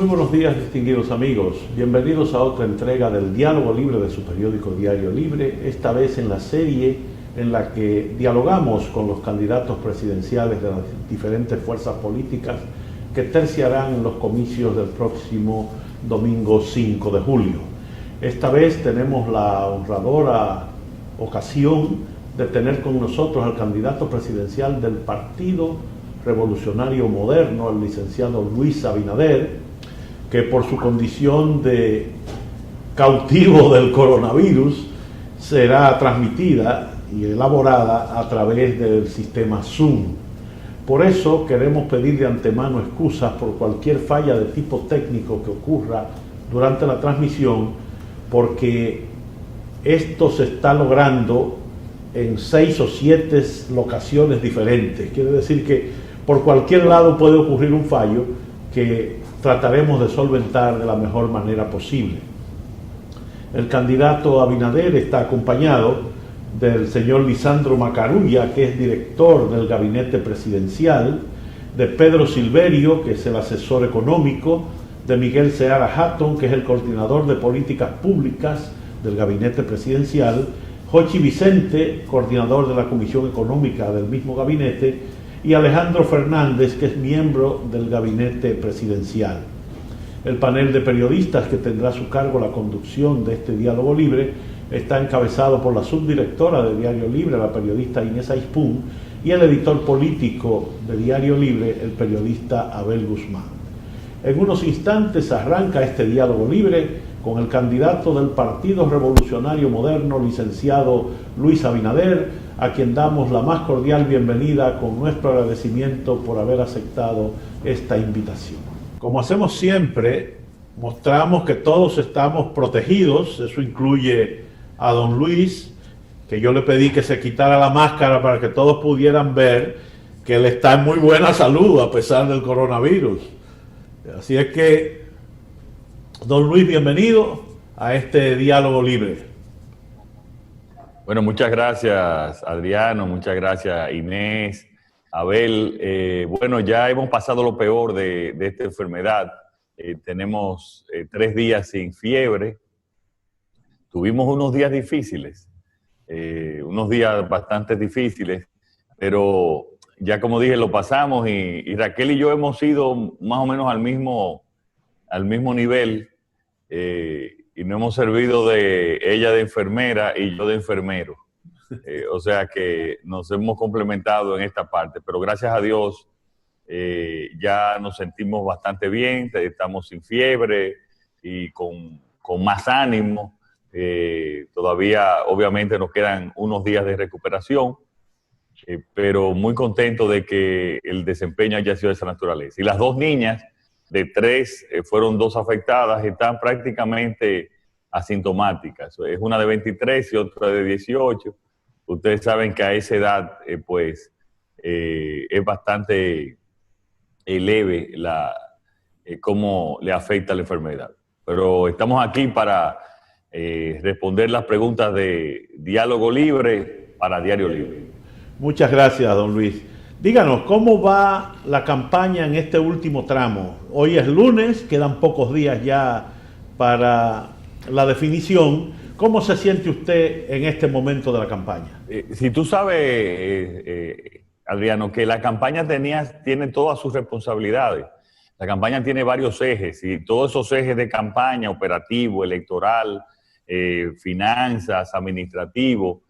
Muy buenos días, distinguidos amigos. Bienvenidos a otra entrega del Diálogo Libre de su periódico Diario Libre, esta vez en la serie en la que dialogamos con los candidatos presidenciales de las diferentes fuerzas políticas que terciarán en los comicios del próximo domingo 5 de julio. Esta vez tenemos la honradora ocasión de tener con nosotros al candidato presidencial del Partido Revolucionario Moderno, el licenciado Luis Abinader, que por su condición de cautivo del coronavirus será transmitida y elaborada a través del sistema Zoom. Por eso queremos pedir de antemano excusas por cualquier falla de tipo técnico que ocurra durante la transmisión, porque esto se está logrando en 6 o 7 locaciones diferentes. Quiere decir que por cualquier lado puede ocurrir un fallo que trataremos de solventar de la mejor manera posible. El candidato Abinader está acompañado del señor Lisandro Macarulla, que es director del gabinete presidencial, de Pedro Silverio, que es el asesor económico, de Miguel Seara Hatton, que es el coordinador de políticas públicas del gabinete presidencial, Jochi Vicente, coordinador de la Comisión Económica del mismo gabinete, y Alejandro Fernández, que es miembro del gabinete presidencial. El panel de periodistas que tendrá a su cargo la conducción de este diálogo libre está encabezado por la subdirectora de Diario Libre, la periodista Inés Aispún, y el editor político de Diario Libre, el periodista Abel Guzmán. En unos instantes arranca este diálogo libre con el candidato del Partido Revolucionario Moderno, licenciado Luis Abinader, a quien damos la más cordial bienvenida con nuestro agradecimiento por haber aceptado esta invitación. Como hacemos siempre, mostramos que todos estamos protegidos. Eso incluye a don Luis, que yo le pedí que se quitara la máscara para que todos pudieran ver que él está en muy buena salud a pesar del coronavirus. Así es que, don Luis, bienvenido a este diálogo libre. Bueno, muchas gracias, Adriano, muchas gracias, Inés, Abel. Bueno, ya hemos pasado lo peor de esta enfermedad. Tenemos 3 días sin fiebre. Tuvimos unos días difíciles, unos días bastante difíciles, pero ya como dije, lo pasamos y Raquel y yo hemos ido más o menos al mismo nivel. Y no hemos servido de ella de enfermera y yo de enfermero. O sea que nos hemos complementado en esta parte, pero gracias a Dios ya nos sentimos bastante bien, estamos sin fiebre y con más ánimo. Todavía obviamente nos quedan unos días de recuperación, pero muy contento de que el desempeño haya sido de esa naturaleza. Y las 2 niñas de 3, fueron 2 afectadas, están prácticamente asintomáticas. Es una de 23 y otra de 18. Ustedes saben que a esa edad, es bastante leve cómo le afecta la enfermedad. Pero estamos aquí para responder las preguntas de Diálogo Libre para Diario Libre. Muchas gracias, don Luis. Díganos, ¿cómo va la campaña en este último tramo? Hoy es lunes, quedan pocos días ya para la definición. ¿Cómo se siente usted en este momento de la campaña? Si tú sabes, Adriano, que la campaña tiene todas sus responsabilidades. La campaña tiene varios ejes y todos esos ejes de campaña, operativo, electoral, finanzas, administrativo,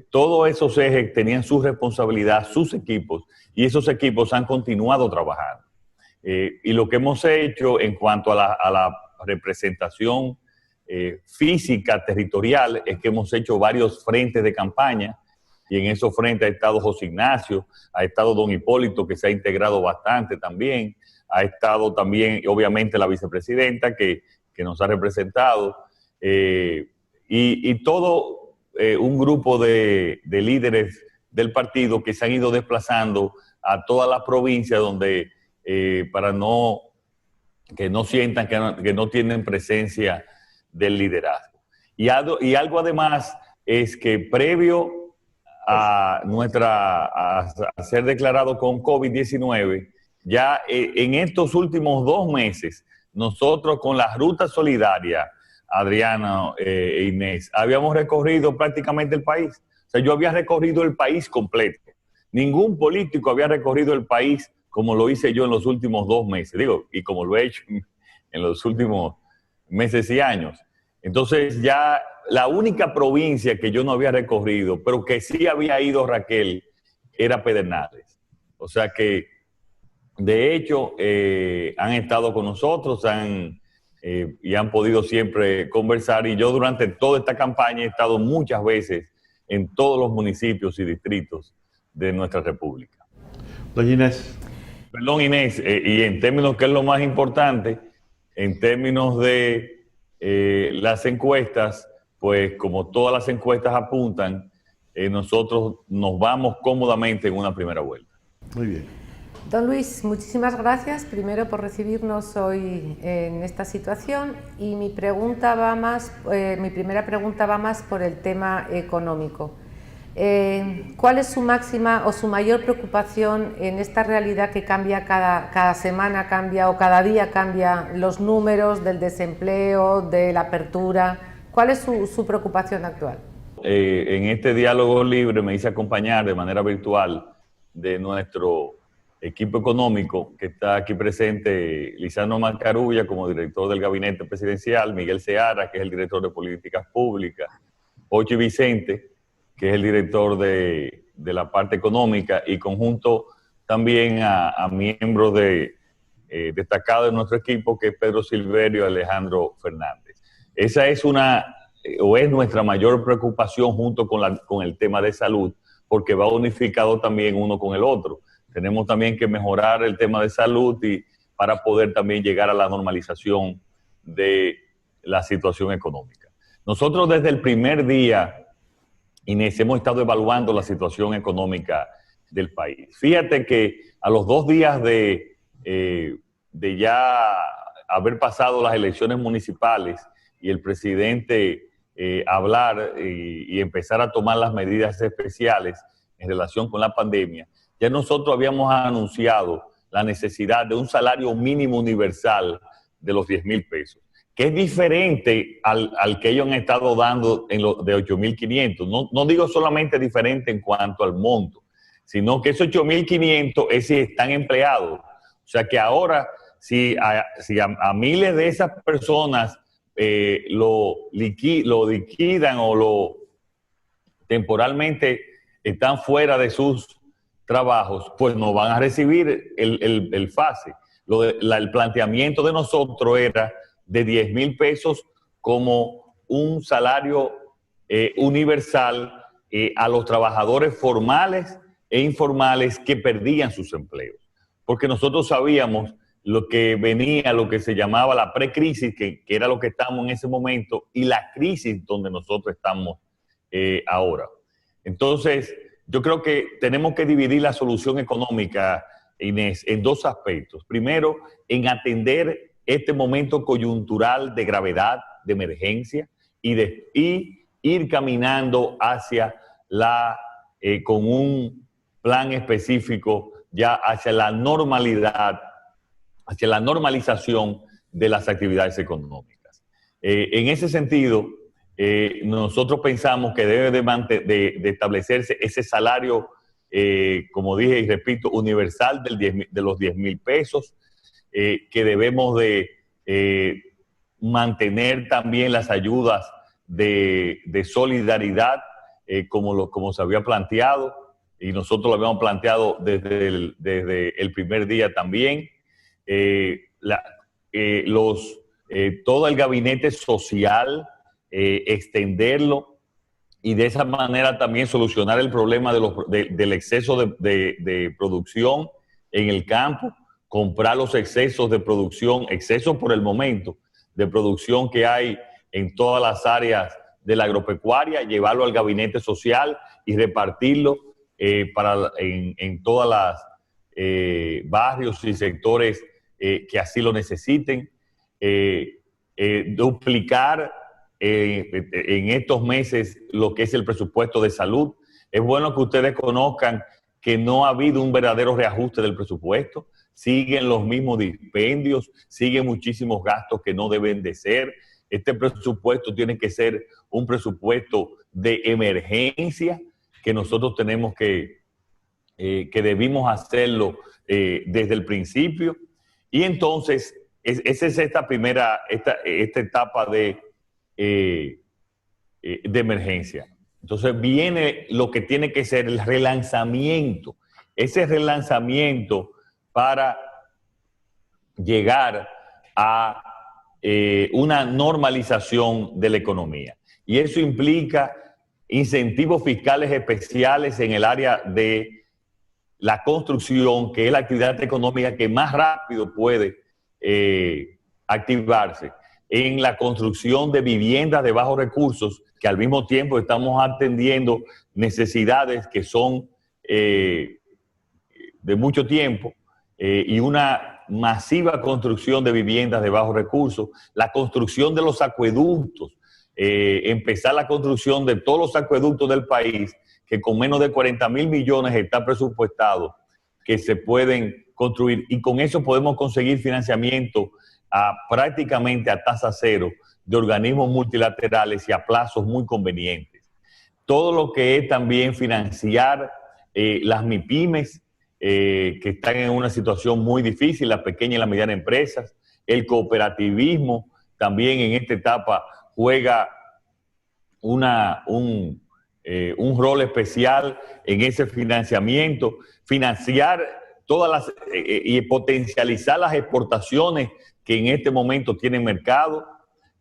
todos esos ejes tenían su responsabilidad, sus equipos, y esos equipos han continuado trabajando. Y lo que hemos hecho en cuanto a la representación física, territorial, es que hemos hecho varios frentes de campaña, y en esos frentes ha estado José Ignacio, ha estado don Hipólito, que se ha integrado bastante también, ha estado también, obviamente, la vicepresidenta, que nos ha representado, y todo un grupo de líderes del partido que se han ido desplazando a todas las provincias donde, para que no sientan que no tienen presencia del liderazgo. Y algo además es que previo a ser declarado con COVID-19, ya en estos últimos 2 meses, nosotros con la ruta solidaria, Adriano e Inés, habíamos recorrido prácticamente el país. O sea, yo había recorrido el país completo. Ningún político había recorrido el país como lo hice yo en los últimos 2 meses, digo, y como lo he hecho en los últimos meses y años. Entonces ya la única provincia que yo no había recorrido, pero que sí había ido Raquel, era Pedernales. O sea que, de hecho, han estado con nosotros y han podido siempre conversar. Y yo durante toda esta campaña he estado muchas veces en todos los municipios y distritos de nuestra república. Doña Inés. Perdón, Inés, y en términos que es lo más importante, en términos de las encuestas, pues como todas las encuestas apuntan, nosotros nos vamos cómodamente en una primera vuelta. Muy bien. Don Luis, muchísimas gracias primero por recibirnos hoy en esta situación, y mi primera pregunta va más por el tema económico. ¿Cuál es su máxima o su mayor preocupación en esta realidad que cambia cada semana, cambia, o cada día cambia los números del desempleo, de la apertura? ¿Cuál es su preocupación actual? En este diálogo libre me hice acompañar de manera virtual de nuestro equipo económico, que está aquí presente, Lisandro Mascarulla como director del gabinete presidencial, Miguel Seara, que es el director de políticas públicas, Ochi Vicente, que es el director de la parte económica, y conjunto también a miembros destacados de nuestro equipo, que es Pedro Silverio y Alejandro Fernández. Esa es nuestra mayor preocupación junto con el tema de salud, porque va unificado también uno con el otro. Tenemos también que mejorar el tema de salud para poder también llegar a la normalización de la situación económica. Nosotros desde el primer día, Inés, hemos estado evaluando la situación económica del país. Fíjate que a los 2 días de ya haber pasado las elecciones municipales y el presidente hablar y empezar a tomar las medidas especiales en relación con la pandemia, ya nosotros habíamos anunciado la necesidad de un salario mínimo universal de los 10,000 pesos, que es diferente al que ellos han estado dando de 8,500. No digo solamente diferente en cuanto al monto, sino que esos 8,500 es si están empleados. O sea que ahora, si a miles de esas personas lo liquidan o temporalmente están fuera de sus trabajos, pues no van a recibir el FASE. El planteamiento de nosotros era de 10,000 pesos como un salario universal a los trabajadores formales e informales que perdían sus empleos. Porque nosotros sabíamos lo que venía, lo que se llamaba la precrisis, que era lo que estamos en ese momento, y la crisis donde nosotros estamos ahora. Entonces, yo creo que tenemos que dividir la solución económica, Inés, en 2 aspectos. Primero, en atender este momento coyuntural de gravedad, de emergencia, y ir caminando hacia con un plan específico ya hacia la normalidad, hacia la normalización de las actividades económicas. En ese sentido, nosotros pensamos que debe de establecerse ese salario, como dije y repito, universal de los 10,000 pesos, que debemos de mantener también las ayudas de solidaridad, como se había planteado, y nosotros lo habíamos planteado desde el primer día también. Todo el gabinete social, extenderlo, y de esa manera también solucionar el problema del exceso de producción en el campo, comprar los excesos de producción, excesos por el momento, de producción que hay en todas las áreas de la agropecuaria, llevarlo al gabinete social y repartirlo en todas las barrios y sectores que así lo necesiten. Duplicar en estos meses lo que es el presupuesto de salud. Es bueno que ustedes conozcan que no ha habido un verdadero reajuste del presupuesto. siguen los mismos dispendios, siguen muchísimos gastos que no deben de ser. Este presupuesto tiene que ser un presupuesto de emergencia, que nosotros tenemos que debimos hacerlo desde el principio. Y entonces, esa es esta etapa de emergencia. Entonces viene lo que tiene que ser el relanzamiento. Ese relanzamiento para llegar a una normalización de la economía. Y eso implica incentivos fiscales especiales en el área de la construcción, que es la actividad económica que más rápido puede activarse, en la construcción de viviendas de bajos recursos, que al mismo tiempo estamos atendiendo necesidades que son de mucho tiempo, y una masiva construcción de viviendas de bajos recursos, la construcción de los acueductos, empezar la construcción de todos los acueductos del país, que con menos de 40.000 millones está presupuestado que se pueden construir, y con eso podemos conseguir financiamiento prácticamente a tasa cero de organismos multilaterales y a plazos muy convenientes. Todo lo que es también financiar las MIPYMES, que están en una situación muy difícil, las pequeñas y las medianas empresas, el cooperativismo también en esta etapa juega un rol especial en ese financiamiento, financiar todas las y potencializar las exportaciones que en este momento tienen mercado,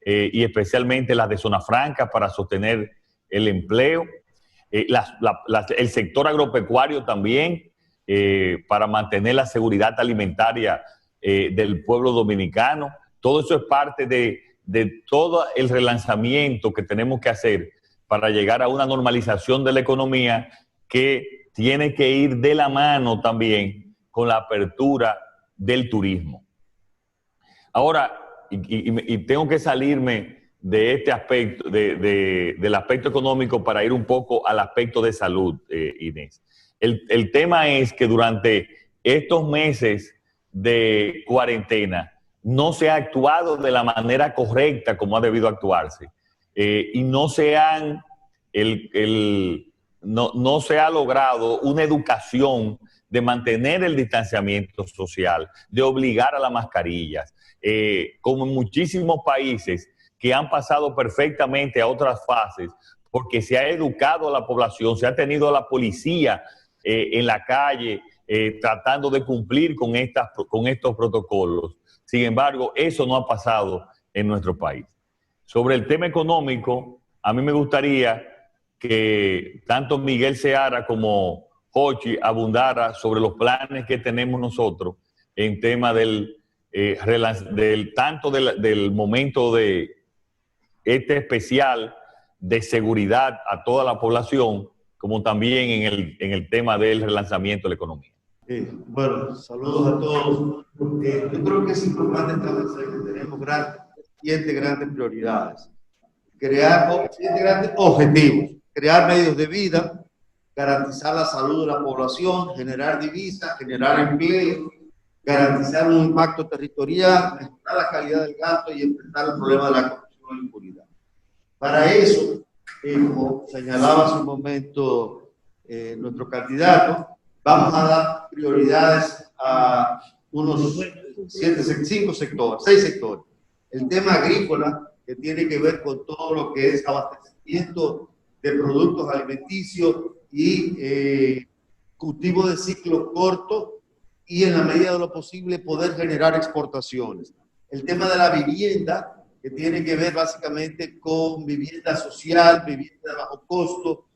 y especialmente las de zona franca para sostener el empleo, el sector agropecuario también, para mantener la seguridad alimentaria del pueblo dominicano. Todo eso es parte de todo el relanzamiento que tenemos que hacer para llegar a una normalización de la economía, que tiene que ir de la mano también con la apertura del turismo. Ahora, y tengo que salirme de este aspecto, del aspecto económico, para ir un poco al aspecto de salud, Inés. El tema es que durante estos meses de cuarentena no se ha actuado de la manera correcta como ha debido actuarse, y no se ha logrado una educación de mantener el distanciamiento social, de obligar a las mascarillas, como en muchísimos países que han pasado perfectamente a otras fases, porque se ha educado a la población, se ha tenido a la policía en la calle tratando de cumplir con estos protocolos. Sin embargo, eso no ha pasado en nuestro país. Sobre el tema económico, a mí me gustaría que tanto Miguel Seara como Jochi abundara sobre los planes que tenemos nosotros en tema del momento de este especial de seguridad a toda la población, como también en el tema del relanzamiento de la economía. Bueno, saludos a todos. Yo creo que es importante establecer que tenemos grandes prioridades. Crear grandes objetivos, crear medios de vida, garantizar la salud de la población, generar divisas, generar empleo, garantizar un impacto territorial, mejorar la calidad del gasto y enfrentar el problema de la corrupción y la impunidad. Para eso, como señalaba hace un momento nuestro candidato, vamos a dar prioridades a unos 6 sectores. El tema agrícola, que tiene que ver con todo lo que es abastecimiento de productos alimenticios y cultivo de ciclo corto, y en la medida de lo posible poder generar exportaciones. El tema de la vivienda, que tiene que ver básicamente con vivienda social, vivienda de bajo costo,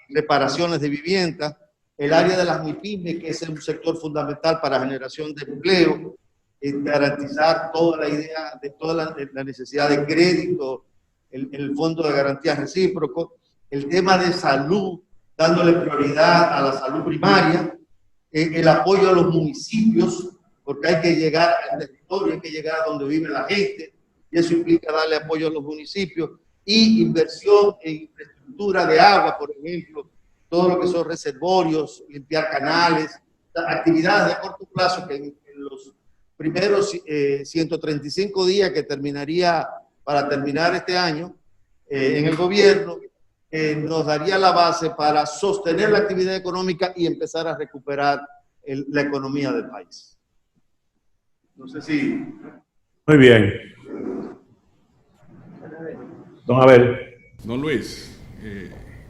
reparaciones de vivienda. El área de las MIPYMES, que es un sector fundamental para generación de empleo, garantizar toda la idea de toda la necesidad de crédito, el fondo de garantías recíprocos, el tema de salud, dándole prioridad a la salud primaria, el apoyo a los municipios, porque hay que llegar al territorio, hay que llegar a donde vive la gente, y eso implica darle apoyo a los municipios, y inversión en infraestructura de agua, por ejemplo, todo lo que son reservorios, limpiar canales, actividades de corto plazo que en los primeros 135 días que terminaría para terminar este año en el gobierno, nos daría la base para sostener la actividad económica y empezar a recuperar la economía del país. No sé si... Muy bien. Don Abel. Don Luis,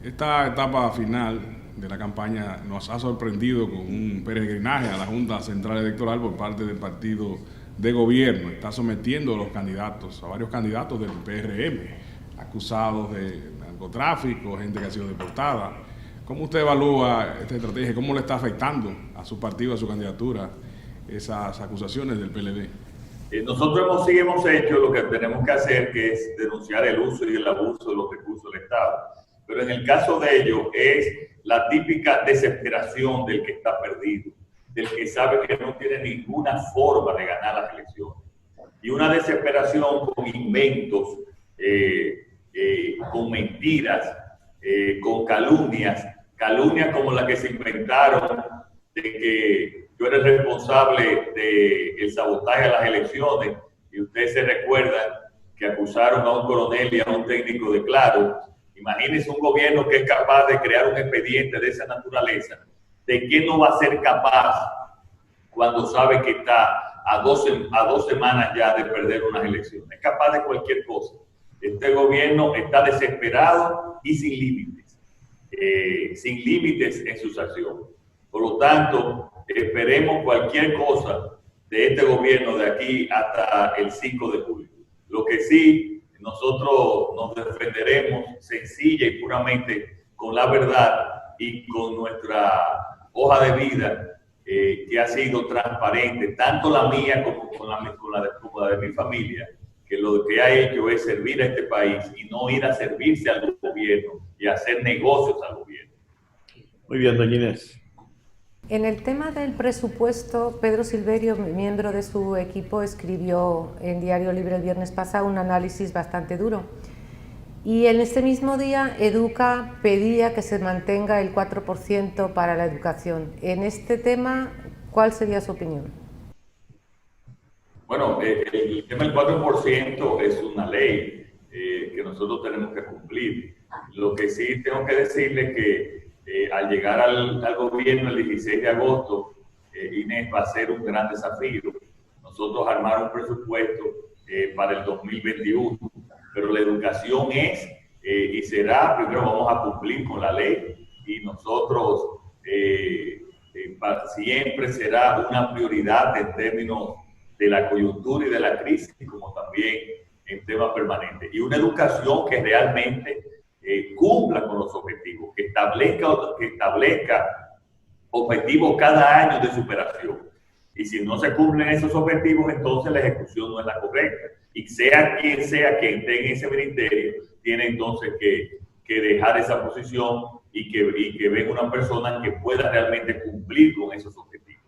esta etapa final de la campaña nos ha sorprendido con un peregrinaje a la Junta Central Electoral por parte del partido de gobierno. Está sometiendo a los candidatos, a varios candidatos del PRM, acusados de narcotráfico, gente que ha sido deportada. ¿Cómo usted evalúa esta estrategia? ¿Cómo le está afectando a su partido, a su candidatura, esas acusaciones del PLD? Nosotros hemos hecho lo que tenemos que hacer, que es denunciar el uso y el abuso de los recursos del Estado. Pero en el caso de ellos es la típica desesperación del que está perdido, del que sabe que no tiene ninguna forma de ganar las elecciones. Y una desesperación con inventos, con mentiras, con calumnias como la que se inventaron de que yo era el responsable del sabotaje a las elecciones, y ustedes se recuerdan que acusaron a un coronel y a un técnico de Claro. Imagínense un gobierno que es capaz de crear un expediente de esa naturaleza. ¿De qué no va a ser capaz cuando sabe que está a dos semanas ya de perder unas elecciones? Es capaz de cualquier cosa. Este gobierno está desesperado y sin límites en sus acciones. Por lo tanto, esperemos cualquier cosa de este gobierno de aquí hasta el 5 de julio. Lo que sí, nosotros nos defenderemos sencilla y puramente con la verdad y con nuestra hoja de vida que ha sido transparente, tanto la mía como la de mi familia, que lo que ha hecho es servir a este país y no ir a servirse al gobierno y hacer negocios al gobierno. Muy bien, doña Inés. En el tema del presupuesto, Pedro Silverio, miembro de su equipo, escribió en Diario Libre el viernes pasado un análisis bastante duro. Y en este mismo día, Educa pedía que se mantenga el 4% para la educación. En este tema, ¿cuál sería su opinión? Bueno, el tema del 4% es una ley que nosotros tenemos que cumplir. Lo que sí tengo que decirle es que al llegar al gobierno el 16 de agosto, Inés, va a ser un gran desafío. Nosotros armar un presupuesto para el 2021, pero la educación es y será, primero vamos a cumplir con la ley y nosotros siempre será una prioridad en términos de la coyuntura y de la crisis, como también en temas permanentes. Y una educación que realmente cumpla con los objetivos, que establezca objetivos cada año de superación. Y si no se cumplen esos objetivos, entonces la ejecución no es la correcta. Y sea quien esté en ese ministerio, tiene entonces que dejar esa posición y que venga una persona que pueda realmente cumplir con esos objetivos.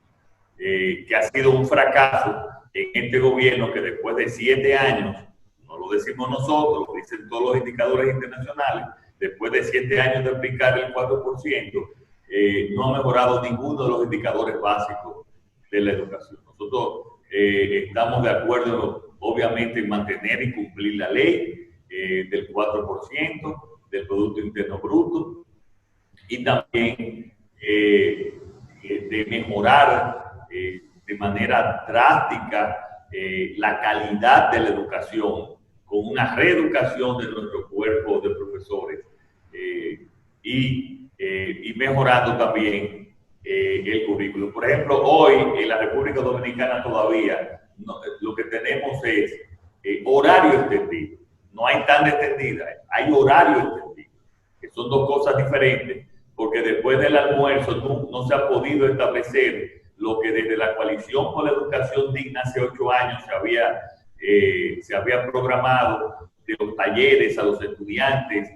Que ha sido un fracaso en este gobierno que después de 7 años, no lo decimos nosotros, lo dicen todos los indicadores internacionales, después de 7 años de aplicar el 4%, no ha mejorado ninguno de los indicadores básicos de la educación. Nosotros estamos de acuerdo, obviamente, en mantener y cumplir la ley del 4% del Producto Interno Bruto y también de mejorar de manera drástica la calidad de la educación con una reeducación de nuestro cuerpo de profesores y mejorando también el currículo. Por ejemplo, hoy en la República Dominicana todavía lo que tenemos es horario extendido. No hay tanda extendida, hay horario extendido, que son dos cosas diferentes, porque después del almuerzo no se ha podido establecer lo que desde la Coalición por la Educación Digna hace 8 años se había programado de los talleres a los estudiantes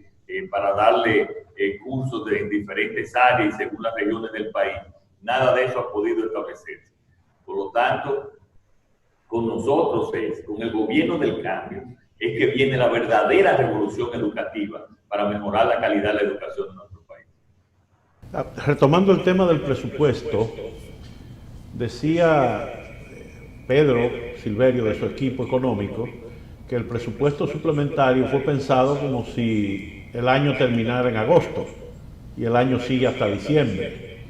para darle cursos en diferentes áreas y según las regiones del país. Nada de eso ha podido establecerse. Por lo tanto, con nosotros con el gobierno del cambio, es que viene la verdadera revolución educativa para mejorar la calidad de la educación en nuestro país. Retomando el tema del presupuesto, Decía Pedro Silverio de su equipo económico que el presupuesto suplementario fue pensado como si el año terminara en agosto y el año sigue hasta diciembre.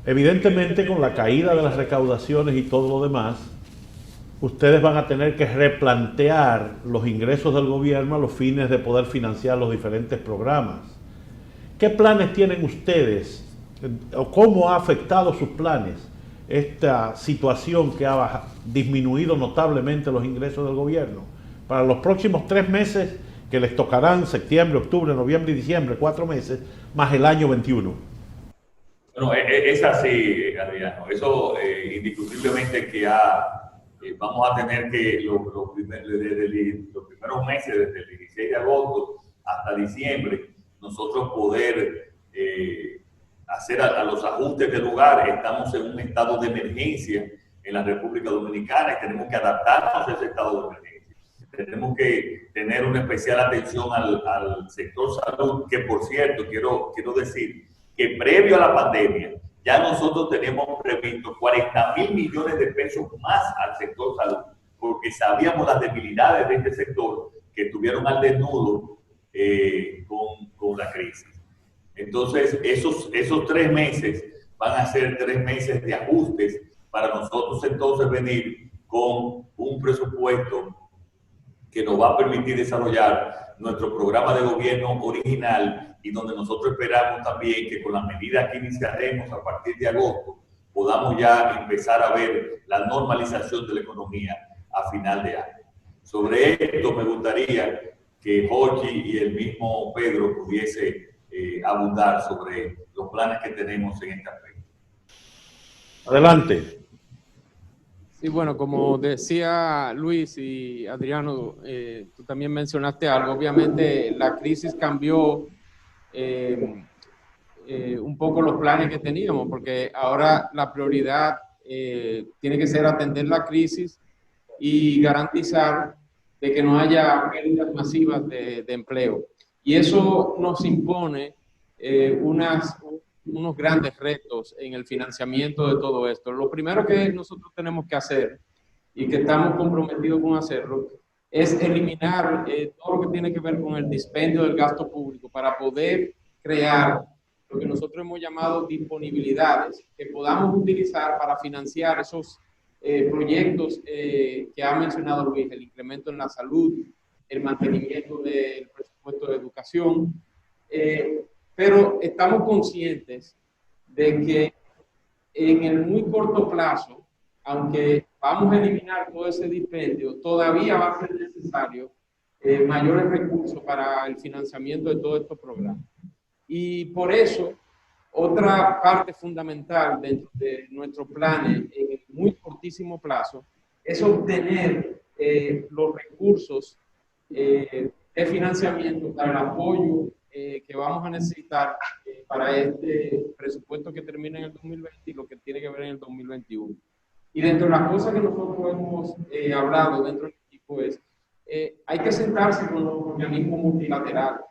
Evidentemente, con la caída de las recaudaciones y todo lo demás, ustedes van a tener que replantear los ingresos del gobierno a los fines de poder financiar los diferentes programas. ¿Qué planes tienen ustedes o cómo ha afectado sus planes esta situación que ha disminuido notablemente los ingresos del gobierno para los próximos 3 meses que les tocarán septiembre, octubre, noviembre y diciembre, 4 meses, más el año 21? Bueno, es así, Adriano. Eso indiscutiblemente que vamos a tener que los primeros meses, desde el 16 de agosto hasta diciembre, nosotros poder hacer a los ajustes de lugar. Estamos en un estado de emergencia en la República Dominicana y tenemos que adaptarnos a ese estado de emergencia. Tenemos que tener una especial atención al sector salud, que por cierto, quiero decir que previo a la pandemia ya nosotros tenemos previsto 40.000 millones de pesos más al sector salud, porque sabíamos las debilidades de este sector que estuvieron al desnudo con la crisis. Entonces, esos 3 meses van a ser 3 meses de ajustes para nosotros entonces venir con un presupuesto que nos va a permitir desarrollar nuestro programa de gobierno original y donde nosotros esperamos también que con las medidas que iniciaremos a partir de agosto podamos ya empezar a ver la normalización de la economía a final de año. Sobre esto me gustaría que Jorge y el mismo Pedro pudiese abundar sobre los planes que tenemos en este aspecto. Adelante. Sí, bueno, como decía Luis y Adriano, tú también mencionaste algo. Obviamente la crisis cambió un poco los planes que teníamos, porque ahora la prioridad tiene que ser atender la crisis y garantizar de que no haya pérdidas masivas de empleo. Y eso nos impone unos grandes retos en el financiamiento de todo esto. Lo primero que nosotros tenemos que hacer, y que estamos comprometidos con hacerlo, es eliminar todo lo que tiene que ver con el dispendio del gasto público para poder crear lo que nosotros hemos llamado disponibilidades que podamos utilizar para financiar esos proyectos que ha mencionado Luis, el incremento en la salud, el mantenimiento del presupuesto de educación, pero estamos conscientes de que en el muy corto plazo, aunque vamos a eliminar todo ese dispendio, todavía va a ser necesario mayores recursos para el financiamiento de todos estos programas. Y por eso, otra parte fundamental dentro de nuestros planes en el muy cortísimo plazo es obtener los recursos de financiamiento para el apoyo que vamos a necesitar para este presupuesto que termina en el 2020 y lo que tiene que ver en el 2021. Y dentro de las cosas que nosotros hemos hablado dentro del equipo es, hay que sentarse con los organismos multilaterales.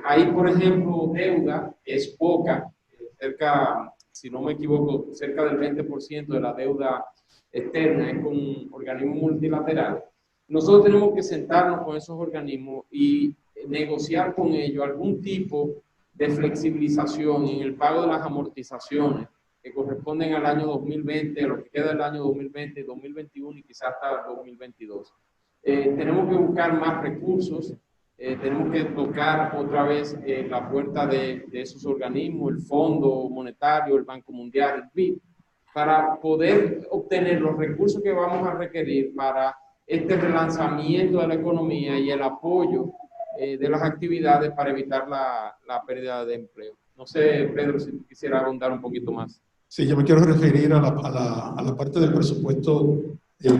Hay, por ejemplo, deuda, que es poca, cerca, si no me equivoco, cerca del 20% de la deuda externa es con organismos multilaterales. Nosotros tenemos que sentarnos con esos organismos y negociar con ellos algún tipo de flexibilización en el pago de las amortizaciones que corresponden al año 2020, a lo que queda del año 2020, 2021 y quizás hasta 2022. Tenemos que buscar más recursos, tenemos que tocar otra vez la puerta de esos organismos, el Fondo Monetario, el Banco Mundial, el BID, para poder obtener los recursos que vamos a requerir para este relanzamiento de la economía y el apoyo de las actividades para evitar la pérdida de empleo. No sé, Pedro, si quisiera abundar un poquito más. Sí, yo me quiero referir a la parte del presupuesto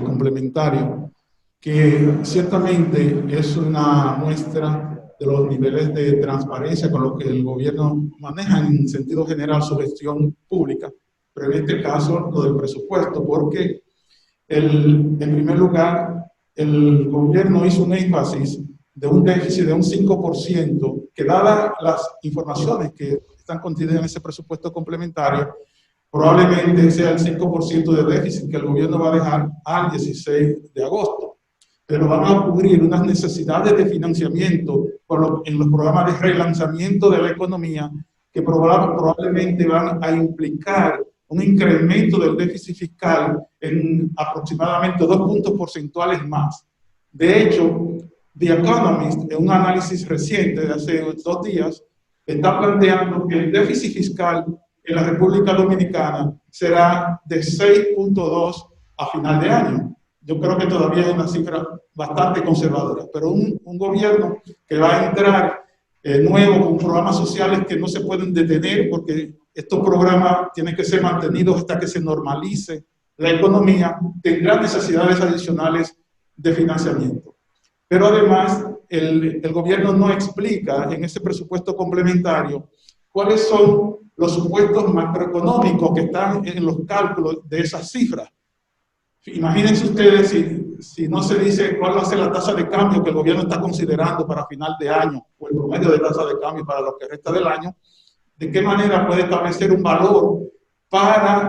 complementario, que ciertamente es una muestra de los niveles de transparencia con los que el gobierno maneja en sentido general su gestión pública, pero en este caso lo del presupuesto, porque en primer lugar el gobierno hizo un énfasis de un déficit de un 5%, que dadas las informaciones que están contenidas en ese presupuesto complementario, probablemente sea el 5% de déficit que el gobierno va a dejar al 16 de agosto. Pero van a cubrir unas necesidades de financiamiento en los programas de relanzamiento de la economía que probablemente van a implicar un incremento del déficit fiscal en aproximadamente 2 puntos porcentuales más. De hecho, The Economist, en un análisis reciente de hace 2 días, está planteando que el déficit fiscal en la República Dominicana será de 6.2 a final de año. Yo creo que todavía es una cifra bastante conservadora, pero un gobierno que va a entrar nuevo con programas sociales que no se pueden detener porque estos programas tienen que ser mantenidos hasta que se normalice la economía, tendrá necesidades adicionales de financiamiento. Pero además, el gobierno no explica en ese presupuesto complementario cuáles son los supuestos macroeconómicos que están en los cálculos de esas cifras. Imagínense ustedes si no se dice cuál va a ser la tasa de cambio que el gobierno está considerando para final de año, o el promedio de tasa de cambio para lo que resta del año, de qué manera puede establecer un valor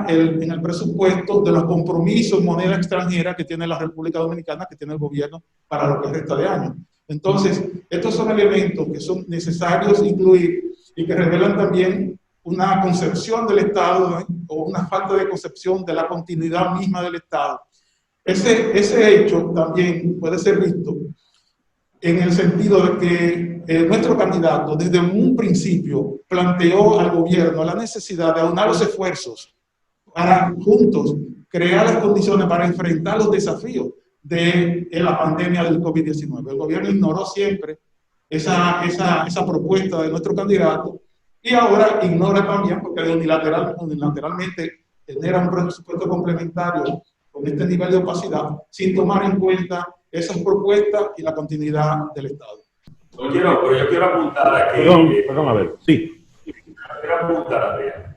en el presupuesto de los compromisos en moneda extranjera que tiene la República Dominicana, que tiene el gobierno para lo que resta de año. Entonces, estos son elementos que son necesarios incluir y que revelan también una concepción del Estado, o una falta de concepción de la continuidad misma del Estado. Ese hecho también puede ser visto en el sentido de que nuestro candidato desde un principio planteó al gobierno la necesidad de aunar los esfuerzos para juntos crear las condiciones para enfrentar los desafíos de la pandemia del COVID-19. El gobierno ignoró siempre esa propuesta de nuestro candidato y ahora ignora también porque unilateralmente genera un presupuesto complementario con este nivel de opacidad sin tomar en cuenta esas propuestas y la continuidad del Estado. Pero yo quiero apuntar aquí. Perdón, a ver, sí. Quiero apuntar, Adrián.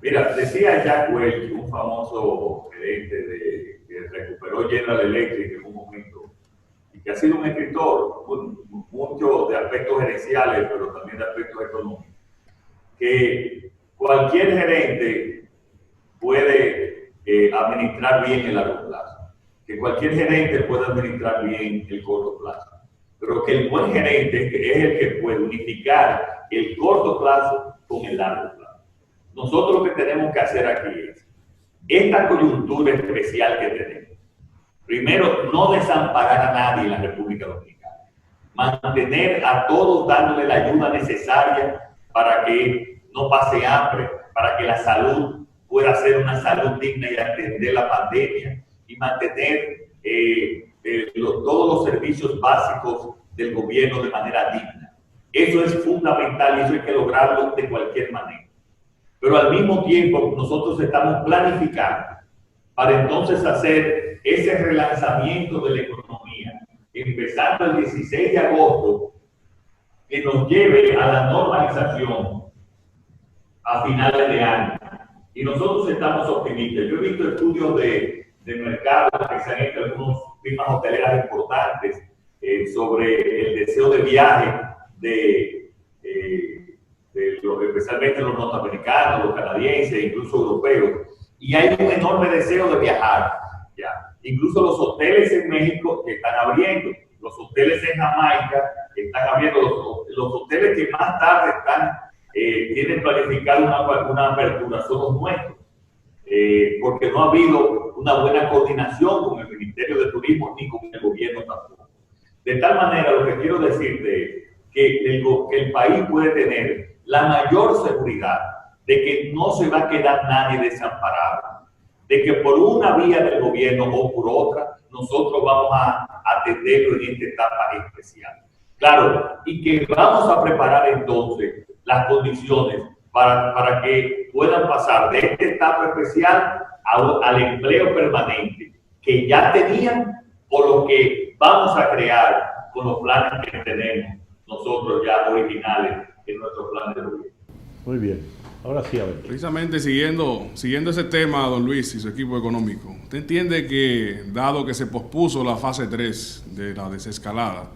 Mira, decía Jack Welch, un famoso gerente que recuperó General Electric en un momento, y que ha sido un escritor, mucho de aspectos gerenciales, pero también de aspectos económicos, que cualquier gerente puede administrar bien el largo plazo, que cualquier gerente puede administrar bien el corto plazo, pero que el buen gerente es el que puede unificar el corto plazo con el largo plazo. Nosotros lo que tenemos que hacer aquí es, esta coyuntura especial que tenemos, primero, no desamparar a nadie en la República Dominicana, mantener a todos dándole la ayuda necesaria para que no pase hambre, para que la salud pueda ser una salud digna y atender la pandemia y mantener todos los servicios básicos del gobierno de manera digna. Eso es fundamental y eso hay que lograrlo de cualquier manera. Pero al mismo tiempo nosotros estamos planificando para entonces hacer ese relanzamiento de la economía, empezando el 16 de agosto, que nos lleve a la normalización a finales de año. Y nosotros estamos optimistas. Yo he visto estudios de mercado que se han hecho algunas firmas hoteleras importantes sobre el deseo de viaje especialmente los norteamericanos, los canadienses, incluso europeos. Y hay un enorme deseo de viajar. Ya. Incluso los hoteles en México están abriendo, los hoteles en Jamaica están abriendo, los hoteles que más tarde tienen planificado una apertura son los nuestros, porque no ha habido una buena coordinación con el Ministerio de Turismo ni con el gobierno tampoco. De tal manera, lo que quiero decirte es que el país puede tener la mayor seguridad de que no se va a quedar nadie desamparado, de que por una vía del gobierno o por otra, nosotros vamos a atenderlo en esta etapa especial. Claro, y que vamos a preparar entonces las condiciones para que puedan pasar de esta etapa especial al empleo permanente que ya tenían o lo que vamos a crear con los planes que tenemos nosotros ya originales en nuestros planes de gobierno. Muy bien. Ahora sí, a ver. Precisamente siguiendo ese tema, don Luis y su equipo económico, ¿usted entiende que, dado que se pospuso la fase 3 de la desescalada,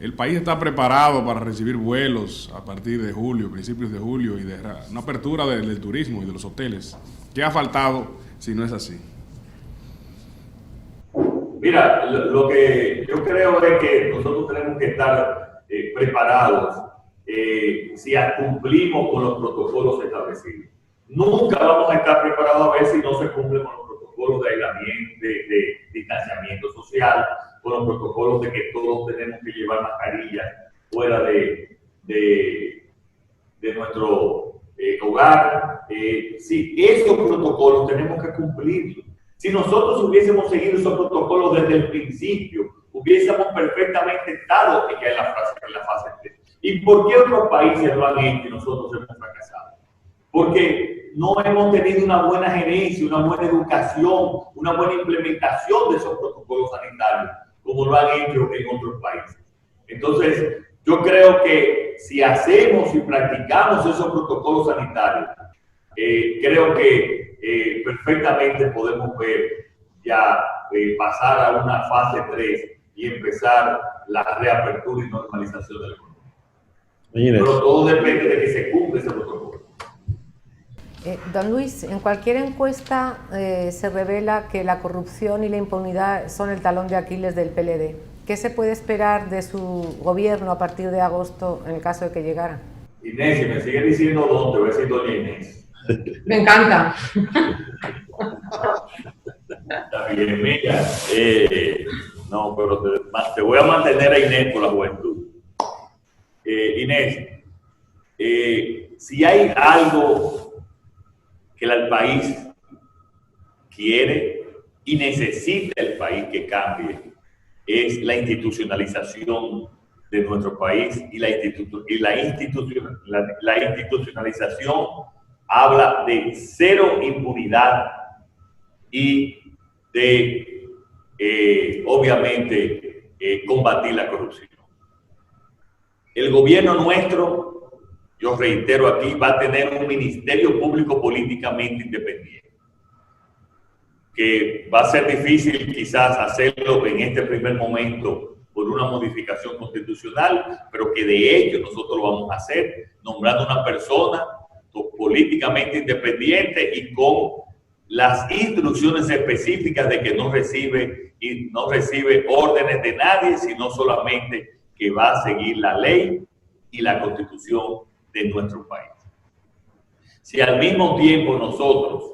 el país está preparado para recibir vuelos a partir de julio, principios de julio, y de una apertura del turismo y de los hoteles ¿Qué ha faltado si no es así? Mira, lo que yo creo es que nosotros tenemos que estar preparados si cumplimos con los protocolos establecidos. Nunca vamos a estar preparados a ver si no se cumplen con los protocolos de aislamiento, de distanciamiento social, con los protocolos de que todos tenemos que llevar mascarillas fuera de nuestro hogar. Sí, esos protocolos tenemos que cumplirlos. Si nosotros hubiésemos seguido esos protocolos desde el principio, hubiésemos perfectamente estado ya en la fase 3. ¿Y por qué otros países lo han hecho y nosotros hemos fracasado? Porque no hemos tenido una buena gerencia, una buena educación, una buena implementación de esos protocolos sanitarios, como lo han hecho en otros países. Entonces, yo creo que si hacemos y practicamos esos protocolos sanitarios, creo que perfectamente podemos ver ya pasar a una fase 3 y empezar la reapertura y normalización de la economía. Pero todo depende de que se cumpla ese protocolo. Don Luis, en cualquier encuesta se revela que la corrupción y la impunidad son el talón de Aquiles del PLD. ¿Qué se puede esperar de su gobierno a partir de agosto en el caso de que llegara? Inés, si me sigue diciendo dónde, voy a decir doña Inés. Me encanta. Está bien, mira. No, pero te voy a mantener a Inés por la juventud. Inés, si hay algo que el país quiere y necesita el país que cambie, es la institucionalización de nuestro país, y la institucionalización habla de cero impunidad y de, obviamente, combatir la corrupción. El gobierno nuestro, yo reitero aquí, va a tener un ministerio público políticamente independiente, que va a ser difícil quizás hacerlo en este primer momento por una modificación constitucional, pero que de hecho nosotros lo vamos a hacer, nombrando una persona políticamente independiente y con las instrucciones específicas de que no recibe órdenes de nadie, sino solamente que va a seguir la ley y la constitución de nuestro país. Si al mismo tiempo nosotros,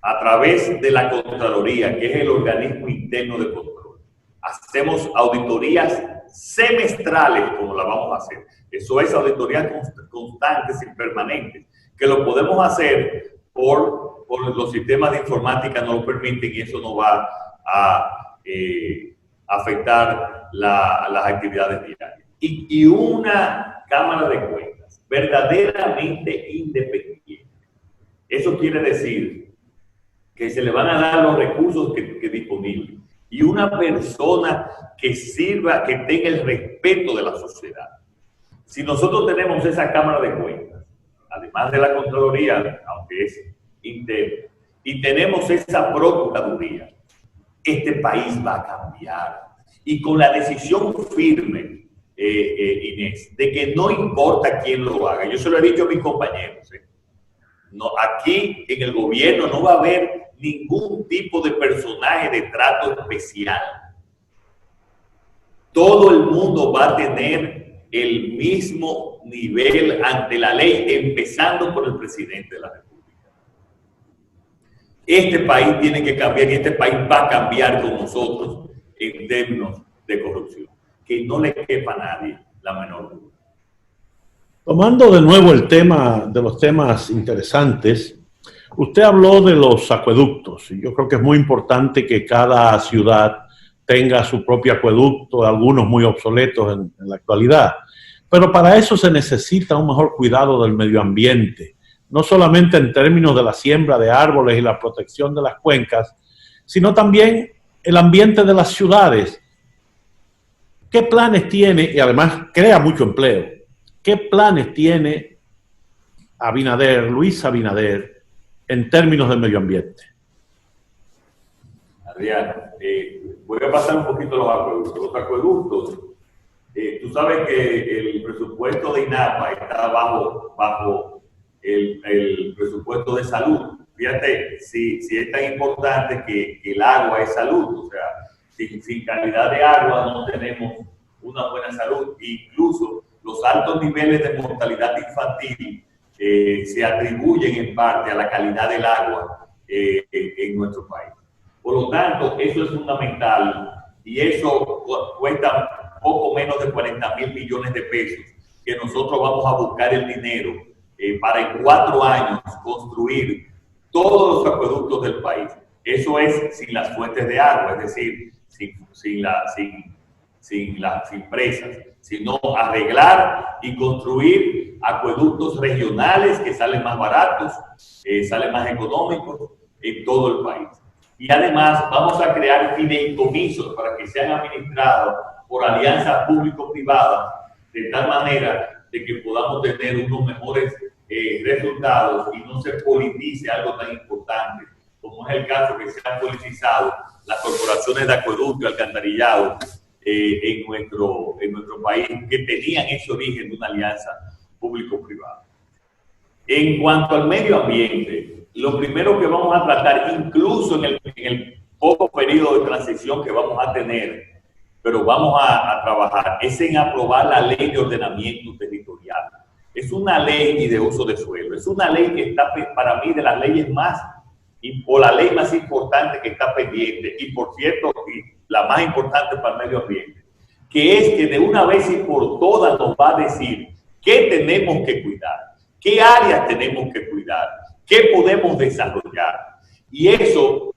a través de la Contraloría, que es el organismo interno de control, hacemos auditorías semestrales, como la vamos a hacer. Eso es auditorías constantes y permanentes, que lo podemos hacer por los sistemas de informática nos lo permiten, y eso no va a afectar las actividades diarias. Y una Cámara de Cuentas verdaderamente independiente. Eso quiere decir que se le van a dar los recursos que disponibles, y una persona que sirva, que tenga el respeto de la sociedad. Si nosotros tenemos esa Cámara de Cuentas, además de la Contraloría, aunque es interna, y tenemos esa Procuraduría, este país va a cambiar. Y con la decisión firme, Inés, de que no importa quién lo haga. Yo se lo he dicho a mis compañeros. No, aquí en el gobierno no va a haber ningún tipo de personaje de trato especial. Todo el mundo va a tener el mismo nivel ante la ley, empezando por el presidente de la República. Este país tiene que cambiar, y este país va a cambiar con nosotros en términos de corrupción. Que no le quepa a nadie la menor duda. Tomando de nuevo el tema de los temas interesantes, usted habló de los acueductos, y yo creo que es muy importante que cada ciudad tenga su propio acueducto, algunos muy obsoletos en la actualidad. Pero para eso se necesita un mejor cuidado del medio ambiente, no solamente en términos de la siembra de árboles y la protección de las cuencas, sino también el ambiente de las ciudades. ¿Qué planes tiene? Y además crea mucho empleo. ¿Qué planes tiene Luis Abinader, en términos del medio ambiente? Adrián, voy a pasar un poquito los acueductos. Los acueductos, tú sabes que el presupuesto de INAPA está bajo el presupuesto de salud, fíjate, si es tan importante que el agua es salud, o sea, sin calidad de agua no tenemos una buena salud. Incluso los altos niveles de mortalidad infantil se atribuyen en parte a la calidad del agua en nuestro país. Por lo tanto, eso es fundamental y eso cuesta poco menos de 40.000 millones de pesos, que nosotros vamos a buscar el dinero para en 4 años construir todos los acueductos del país. Eso es sin las fuentes de agua, es decir, sin las presas, sino arreglar y construir acueductos regionales que salen más baratos, salen más económicos en todo el país. Y además vamos a crear fideicomisos para que sean administrados por alianzas público-privadas, de tal manera de que podamos tener unos mejores resultados y no se politice algo tan importante como es el caso que se han politizado las corporaciones de acueducto y alcantarillado en nuestro país, que tenían ese origen de una alianza público-privada. En cuanto al medio ambiente, lo primero que vamos a tratar, incluso en el poco periodo de transición que vamos a tener, pero vamos a trabajar, es en aprobar la ley de ordenamiento territorial. Es una ley de uso de suelo, es una ley que está para mí de las leyes o la ley más importante que está pendiente, y por cierto, la más importante para el medio ambiente, que es que de una vez y por todas nos va a decir qué tenemos que cuidar, qué áreas tenemos que cuidar, qué podemos desarrollar. Y eso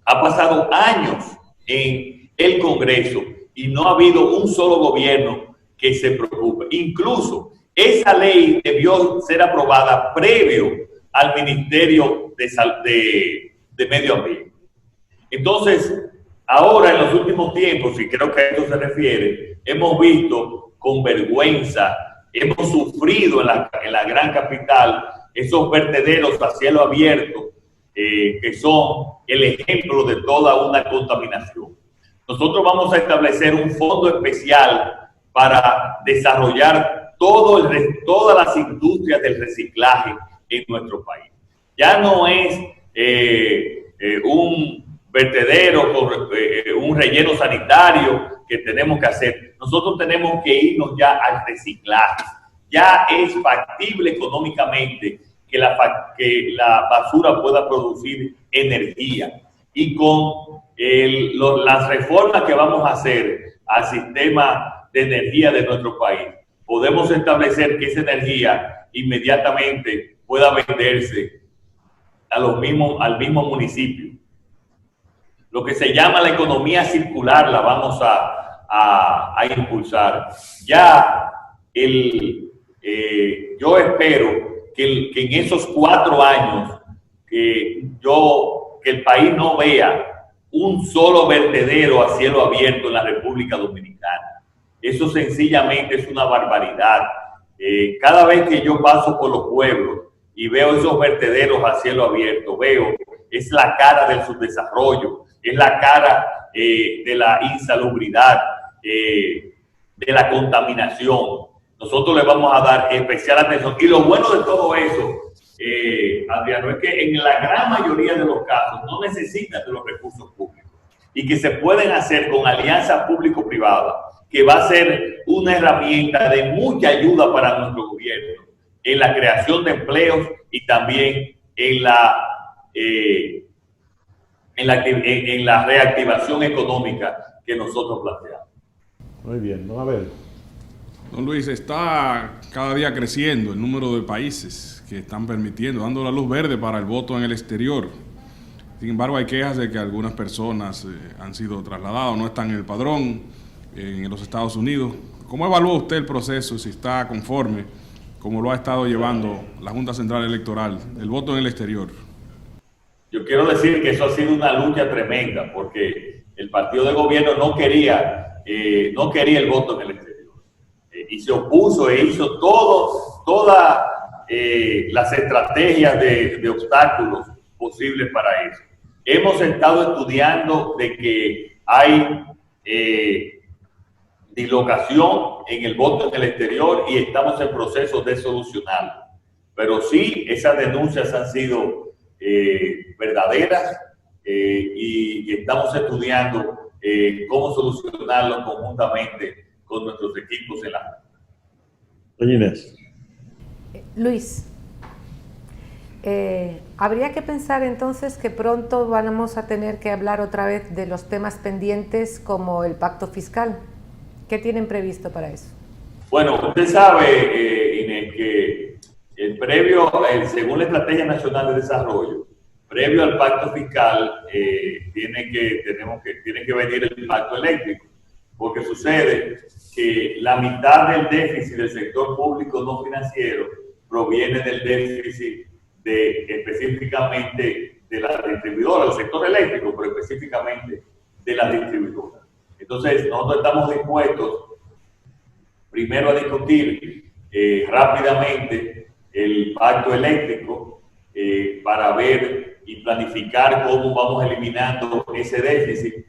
ha pasado años en el Congreso y no ha habido un solo gobierno que se preocupe. Incluso esa ley debió ser aprobada previo al Ministerio de Medio Ambiente. Entonces, ahora en los últimos tiempos, y creo que a esto se refiere, hemos visto con vergüenza, hemos sufrido en la gran capital esos vertederos a cielo abierto que son el ejemplo de toda una contaminación. Nosotros vamos a establecer un fondo especial para desarrollar todas las industrias del reciclaje en nuestro país. Ya no es un vertedero con un relleno sanitario que tenemos que hacer. Nosotros tenemos que irnos ya al reciclaje. Ya es factible económicamente que la basura pueda producir energía. Y con las reformas que vamos a hacer al sistema de energía de nuestro país, podemos establecer que esa energía inmediatamente pueda venderse al mismo municipio. Lo que se llama la economía circular la vamos a impulsar. Ya yo espero que en esos 4 años que el país no vea un solo vertedero a cielo abierto en la República Dominicana. Eso sencillamente es una barbaridad. Cada vez que yo paso por los pueblos y veo esos vertederos a cielo abierto, es la cara del subdesarrollo, es la cara de la insalubridad, de la contaminación. Nosotros le vamos a dar especial atención. Y lo bueno de todo eso, Adriano, es que en la gran mayoría de los casos no necesitan de los recursos públicos y que se pueden hacer con alianzas público-privadas, que va a ser una herramienta de mucha ayuda para nuestro gobierno en la creación de empleos y también en la reactivación económica que nosotros planteamos. Muy bien, don Abel. Don Luis, está cada día creciendo el número de países que están permitiendo, dando la luz verde para el voto en el exterior. Sin embargo, hay quejas de que algunas personas han sido trasladadas, no están en el padrón en los Estados Unidos. ¿Cómo evalúa usted el proceso, si está conforme, como lo ha estado llevando la Junta Central Electoral, el voto en el exterior? Yo quiero decir que eso ha sido una lucha tremenda, porque el partido de gobierno no quería el voto en el exterior. Y se opuso e hizo todas las estrategias de obstáculos posibles para eso. Hemos estado estudiando de que hay dislocación en el voto en el exterior y estamos en proceso de solucionarlo. Pero sí, esas denuncias han sido verdaderas y estamos estudiando cómo solucionarlo conjuntamente con nuestros equipos en la. Doña Inés. Luis, habría que pensar entonces que pronto vamos a tener que hablar otra vez de los temas pendientes como el pacto fiscal. ¿Qué tienen previsto para eso? Bueno, usted sabe, Inés, que según la Estrategia Nacional de Desarrollo, previo al pacto fiscal, tiene que venir el pacto eléctrico, porque sucede que la mitad del déficit del sector público no financiero proviene del déficit específicamente de la distribuidora, del sector eléctrico, pero específicamente de la distribuidora. Entonces, nosotros estamos dispuestos primero a discutir rápidamente el pacto eléctrico para ver y planificar cómo vamos eliminando ese déficit,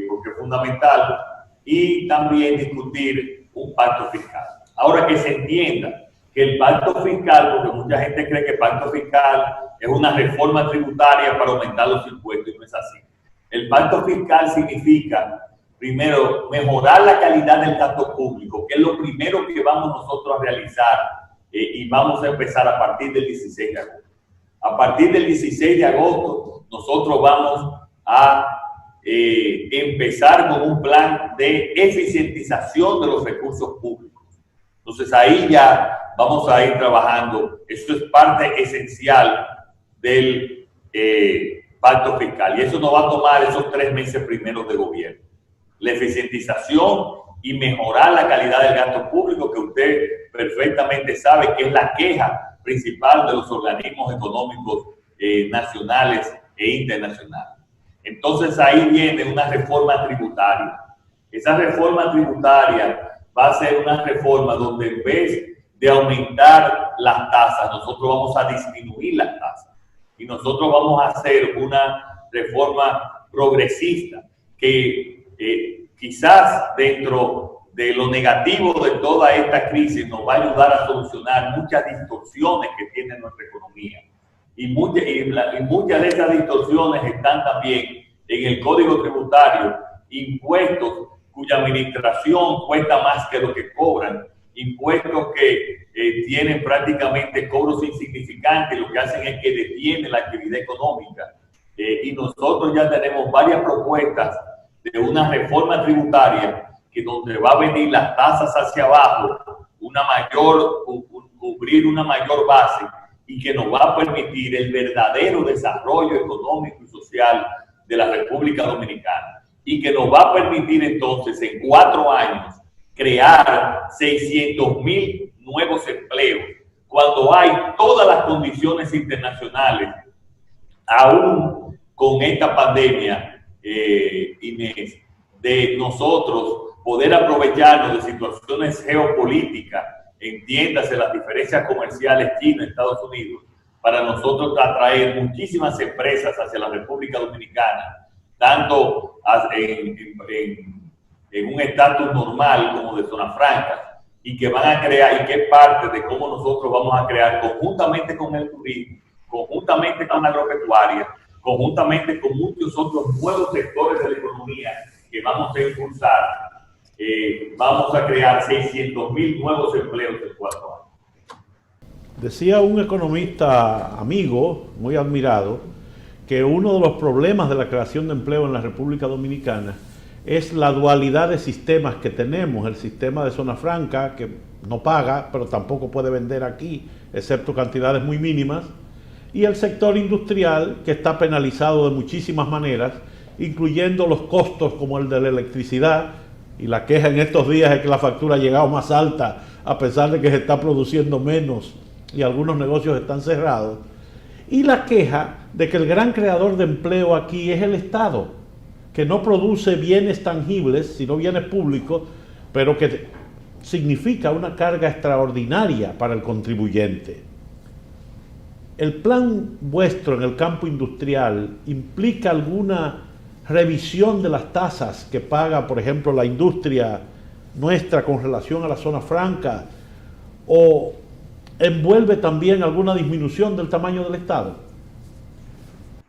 porque es fundamental, y también discutir un pacto fiscal. Ahora, que se entienda que el pacto fiscal, porque mucha gente cree que el pacto fiscal es una reforma tributaria para aumentar los impuestos, y no es así. El pacto fiscal significa, primero, mejorar la calidad del gasto público, que es lo primero que vamos nosotros a realizar y vamos a empezar a partir del 16 de agosto. A partir del 16 de agosto, nosotros vamos a empezar con un plan de eficientización de los recursos públicos. Entonces ahí ya vamos a ir trabajando. Eso es parte esencial del pacto fiscal y eso nos va a tomar esos 3 meses primeros de gobierno. La eficientización y mejorar la calidad del gasto público, que usted perfectamente sabe que es la queja principal de los organismos económicos nacionales e internacionales. Entonces ahí viene una reforma tributaria. Esa reforma tributaria va a ser una reforma donde en vez de aumentar las tasas, nosotros vamos a disminuir las tasas. Y nosotros vamos a hacer una reforma progresista que quizás dentro de lo negativo de toda esta crisis nos va a ayudar a solucionar muchas distorsiones que tiene nuestra economía. Y muchas de esas distorsiones están también en el Código Tributario, impuestos cuya administración cuesta más que lo que cobran, impuestos que tienen prácticamente cobros insignificantes, lo que hacen es que detienen la actividad económica. Y nosotros ya tenemos varias propuestas de una reforma tributaria que donde va a venir las tasas hacia abajo, cubrir una mayor base y que nos va a permitir el verdadero desarrollo económico y social de la República Dominicana y que nos va a permitir entonces en 4 años crear 600,000 nuevos empleos cuando hay todas las condiciones internacionales, aún con esta pandemia, Inés, de nosotros poder aprovecharnos de situaciones geopolíticas, entiéndase las diferencias comerciales China-Estados Unidos, para nosotros atraer muchísimas empresas hacia la República Dominicana, tanto en un estatus normal como de zona franca, y que van a crear, y que es parte de cómo nosotros vamos a crear conjuntamente con el turismo, conjuntamente con la agropecuaria, conjuntamente con muchos otros nuevos sectores de la economía que vamos a impulsar. Vamos a crear 600,000 nuevos empleos en 4 años. Decía un economista amigo, muy admirado, que uno de los problemas de la creación de empleo en la República Dominicana es la dualidad de sistemas que tenemos. El sistema de zona franca, que no paga, pero tampoco puede vender aquí, excepto cantidades muy mínimas, y el sector industrial, que está penalizado de muchísimas maneras, incluyendo los costos como el de la electricidad, y la queja en estos días es que la factura ha llegado más alta, a pesar de que se está produciendo menos y algunos negocios están cerrados, y la queja de que el gran creador de empleo aquí es el Estado, que no produce bienes tangibles, sino bienes públicos, pero que significa una carga extraordinaria para el contribuyente. ¿El plan vuestro en el campo industrial implica alguna revisión de las tasas que paga, por ejemplo, la industria nuestra con relación a la zona franca, o envuelve también alguna disminución del tamaño del Estado?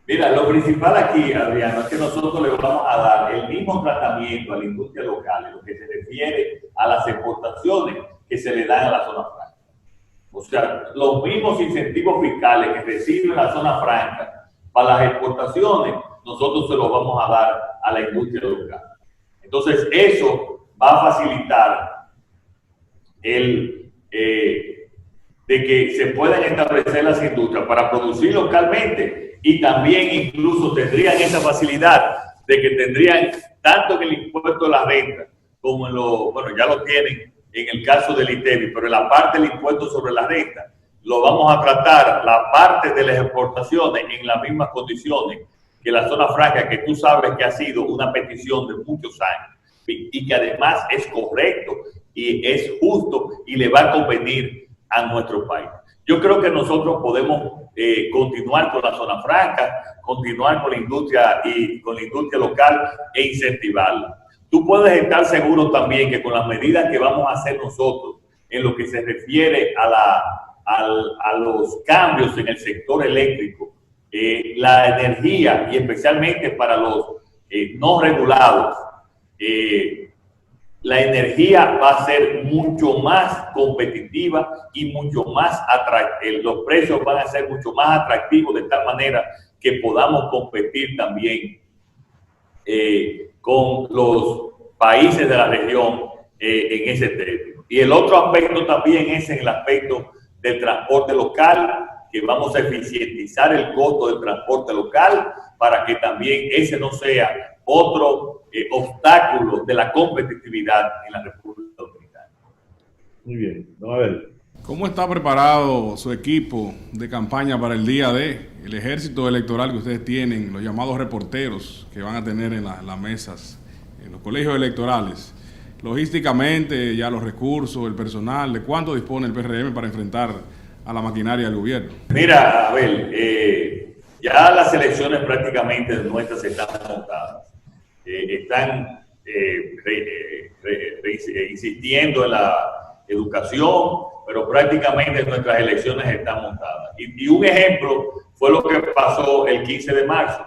Mira, lo principal aquí, Adriano, es que nosotros le vamos a dar el mismo tratamiento a la industria local en lo que se refiere a las exportaciones que se le dan a la zona franca. O sea, los mismos incentivos fiscales que recibe la zona franca para las exportaciones, nosotros se los vamos a dar a la industria local. Entonces, eso va a facilitar de que se puedan establecer las industrias para producir localmente, y también incluso tendrían esa facilidad de que tendrían tanto en el impuesto de la renta como en bueno, ya lo tienen en el caso del ITEVI, pero en la parte del impuesto sobre la renta lo vamos a tratar, la parte de las exportaciones, en las mismas condiciones que la zona franca, que tú sabes que ha sido una petición de muchos años y que además es correcto y es justo y le va a convenir a nuestro país. Yo creo que nosotros podemos continuar con la zona franca, continuar con la industria y con la industria local e incentivarla. Tú puedes estar seguro también que con las medidas que vamos a hacer nosotros en lo que se refiere a los cambios en el sector eléctrico, la energía y especialmente para los no regulados, la energía va a ser mucho más competitiva y mucho más atractiva. Los precios van a ser mucho más atractivos de tal manera que podamos competir también con los países de la región en ese término. Y el otro aspecto también es en el aspecto del transporte local, que vamos a eficientizar el costo del transporte local para que también ese no sea otro obstáculo de la competitividad en la República Dominicana. Muy bien, a ver. ¿Cómo está preparado su equipo de campaña para el día D? El ejército electoral que ustedes tienen, los llamados reporteros que van a tener en las mesas, en los colegios electorales. Logísticamente, ya los recursos, el personal, ¿de cuánto dispone el PRM para enfrentar a la maquinaria del gobierno? Mira, Abel, ya las elecciones prácticamente nuestras están montadas. Están insistiendo en la educación, pero prácticamente nuestras elecciones están montadas. Y un ejemplo fue lo que pasó el 15 de marzo.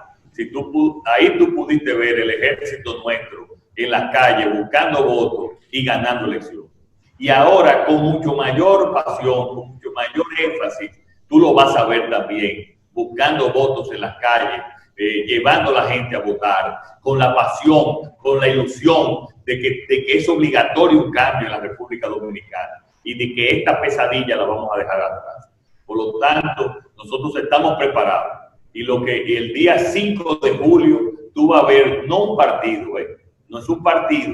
Ahí tú pudiste ver el ejército nuestro en las calles buscando votos y ganando elecciones. Y ahora con mucho mayor pasión, con mucho mayor énfasis, tú lo vas a ver también, buscando votos en las calles, llevando a la gente a votar, con la pasión, con la ilusión de que es obligatorio un cambio en la República Dominicana y de que esta pesadilla la vamos a dejar atrás. Por lo tanto, nosotros estamos preparados. Y el día 5 de julio, tú vas a ver, no un partido, no es un partido,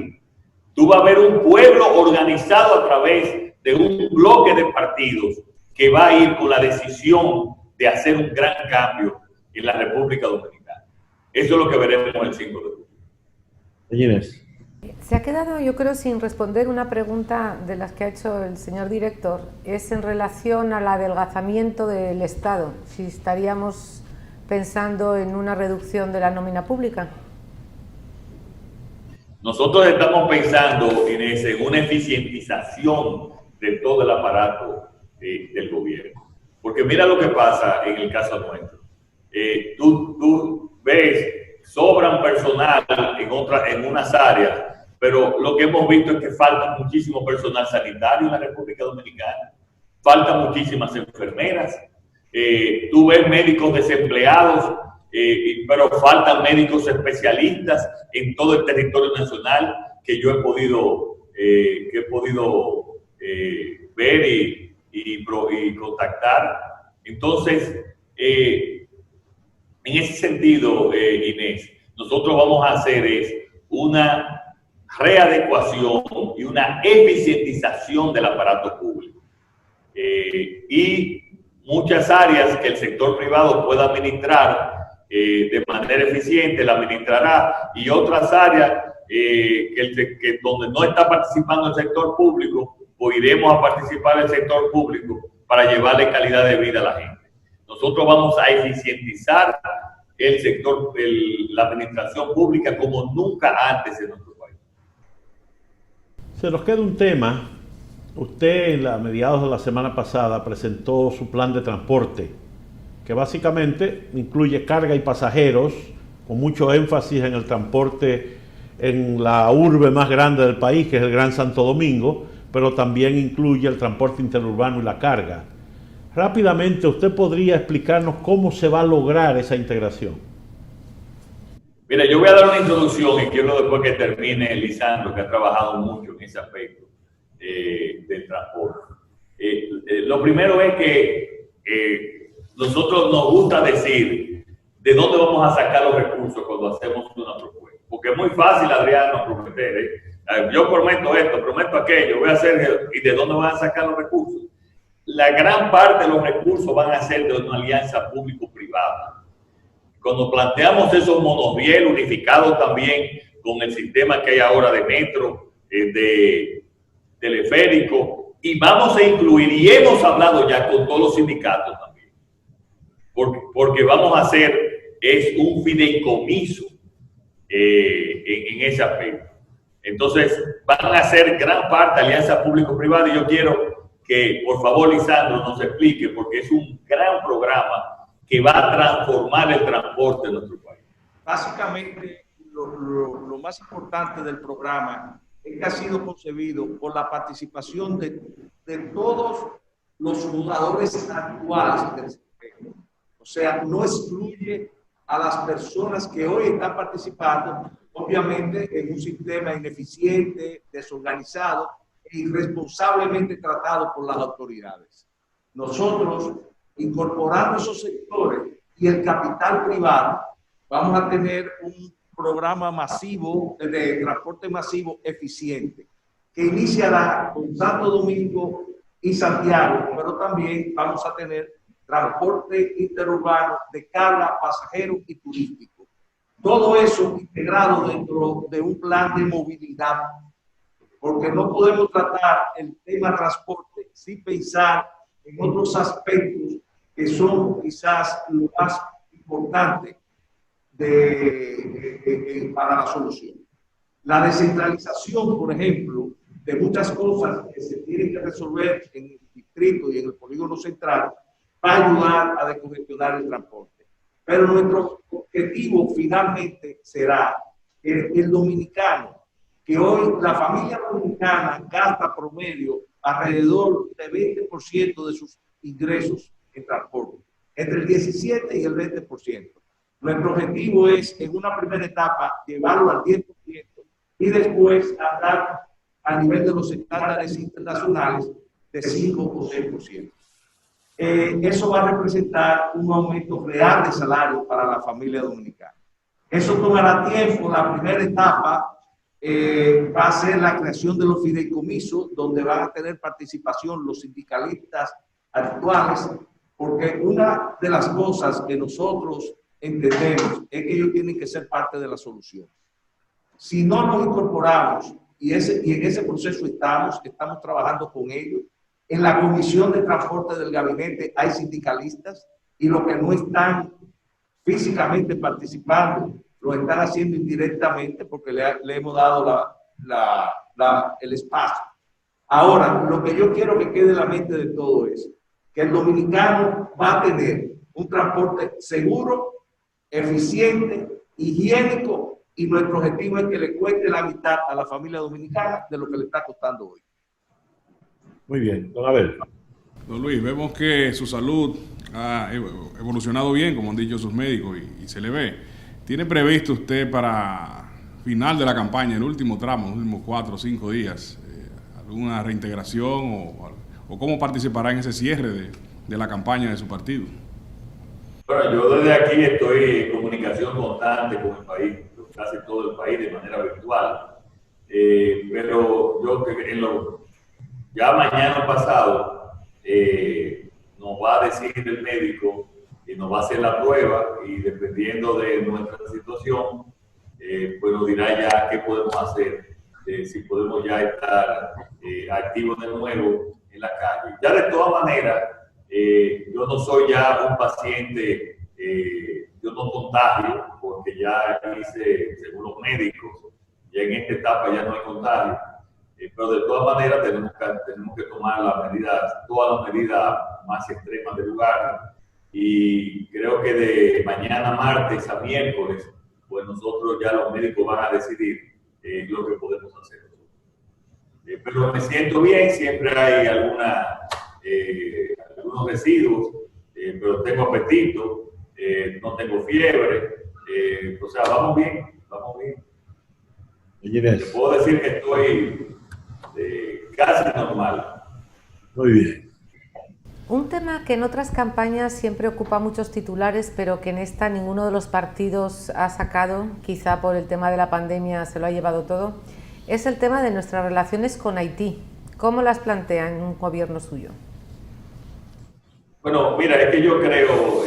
tú vas a ver un pueblo organizado a través de un bloque de partidos que va a ir con la decisión de hacer un gran cambio en la República Dominicana. Eso es lo que veremos el 5 de julio. Inés. Se ha quedado, yo creo, sin responder una pregunta de las que ha hecho el señor director. Es en relación al adelgazamiento del Estado. Si estaríamos pensando en una reducción de la nómina pública. Nosotros estamos pensando, Inés, en una eficientización de todo el aparato del gobierno. Porque mira lo que pasa en el caso nuestro. Tú ves, sobran personal en unas áreas, pero lo que hemos visto es que falta muchísimo personal sanitario en la República Dominicana, faltan muchísimas enfermeras, tú ves médicos desempleados, pero faltan médicos especialistas en todo el territorio nacional que yo he podido ver y contactar. Entonces, en ese sentido, Inés, nosotros vamos a hacer una readecuación y una eficientización del aparato público. Y muchas áreas que el sector privado pueda administrar de manera eficiente, la administrará, y otras áreas que donde no está participando el sector público, pues iremos a participar el sector público para llevarle calidad de vida a la gente. Nosotros vamos a eficientizar el sector, la administración pública como nunca antes en nuestro país. Se nos queda un tema. Usted a mediados de la semana pasada presentó su plan de transporte que básicamente incluye carga y pasajeros, con mucho énfasis en el transporte en la urbe más grande del país, que es el Gran Santo Domingo, pero también incluye el transporte interurbano y la carga. Rápidamente, ¿usted podría explicarnos cómo se va a lograr esa integración? Mira, yo voy a dar una introducción y quiero después que termine Lisandro, que ha trabajado mucho en ese aspecto del transporte. Lo primero es que nosotros nos gusta decir de dónde vamos a sacar los recursos cuando hacemos una propuesta. Porque es muy fácil, Adriano, prometer. Yo prometo esto, prometo aquello, voy a hacer, ¿y de dónde van a sacar los recursos? La gran parte de los recursos van a ser de una alianza público-privada. Cuando planteamos esos monorriel unificados también con el sistema que hay ahora de metro, de teleférico, y vamos a incluir, y hemos hablado ya con todos los sindicatos también, porque vamos a hacer un fideicomiso en ese aspecto. Entonces, van a ser gran parte alianza público-privada, y yo quiero que, por favor, Lisandro nos explique, porque es un gran programa que va a transformar el transporte en nuestro país. Básicamente, lo más importante del programa es que ha sido concebido por la participación de todos los jugadores actuales del sistema. O sea, no excluye a las personas que hoy están participando, obviamente en un sistema ineficiente, desorganizado e irresponsablemente tratado por las autoridades. Nosotros, incorporando esos sectores y el capital privado, vamos a tener un programa masivo de transporte masivo eficiente que iniciará con Santo Domingo y Santiago, pero también vamos a tener transporte interurbano de carga, pasajero y turístico. Todo eso integrado dentro de un plan de movilidad, porque no podemos tratar el tema transporte sin pensar en otros aspectos que son quizás lo más importante para la solución. La descentralización, por ejemplo, de muchas cosas que se tienen que resolver en el distrito y en el polígono central, va a ayudar a descongestionar el transporte. Pero nuestro objetivo finalmente será que el dominicano, que hoy la familia dominicana gasta promedio alrededor del 20% de sus ingresos en transporte, entre el 17 y el 20%. Nuestro objetivo es, en una primera etapa, llevarlo al 10% y después andar a nivel de los estándares internacionales de 5 o 6%. Eso va a representar un aumento real de salario para la familia dominicana. Eso tomará tiempo. La primera etapa va a ser la creación de los fideicomisos, donde van a tener participación los sindicalistas actuales, porque una de las cosas que nosotros entendemos es que ellos tienen que ser parte de la solución. Si no nos incorporamos, y en ese proceso estamos trabajando con ellos. En la Comisión de Transporte del Gabinete hay sindicalistas y los que no están físicamente participando lo están haciendo indirectamente porque le hemos dado el espacio. Ahora, lo que yo quiero que quede en la mente de todo es que el dominicano va a tener un transporte seguro, eficiente, higiénico, y nuestro objetivo es que le cueste la mitad a la familia dominicana de lo que le está costando hoy. Muy bien, don Abel. Don Luis, vemos que su salud ha evolucionado bien, como han dicho sus médicos, y se le ve. ¿Tiene previsto usted para final de la campaña, el último tramo, los últimos 4 o 5 días, alguna reintegración o cómo participará en ese cierre de la campaña de su partido? Bueno, yo desde aquí estoy en comunicación constante con el país, casi todo el país de manera virtual, pero yo ya mañana pasado nos va a decir el médico y nos va a hacer la prueba, y dependiendo de nuestra situación, pues nos dirá ya qué podemos hacer, si podemos ya estar activos de nuevo en la calle. Ya de todas maneras, yo no soy ya un paciente, yo no contagio, porque ya hice, según los médicos, ya en esta etapa ya no hay contagio, pero de todas maneras tenemos que tomar todas las medidas más extremas del lugar, y creo que de mañana martes a miércoles, pues nosotros ya los médicos van a decidir lo que podemos hacer. Pero me siento bien, siempre hay algunos residuos, pero tengo apetito, no tengo fiebre, o sea, vamos bien, vamos bien. Te puedo decir que estoy casi normal. Muy bien. Un tema que en otras campañas siempre ocupa muchos titulares, pero que en esta ninguno de los partidos ha sacado, quizá por el tema de la pandemia se lo ha llevado todo, es el tema de nuestras relaciones con Haití. ¿Cómo las plantea en un gobierno suyo? Bueno, mira, es que yo creo,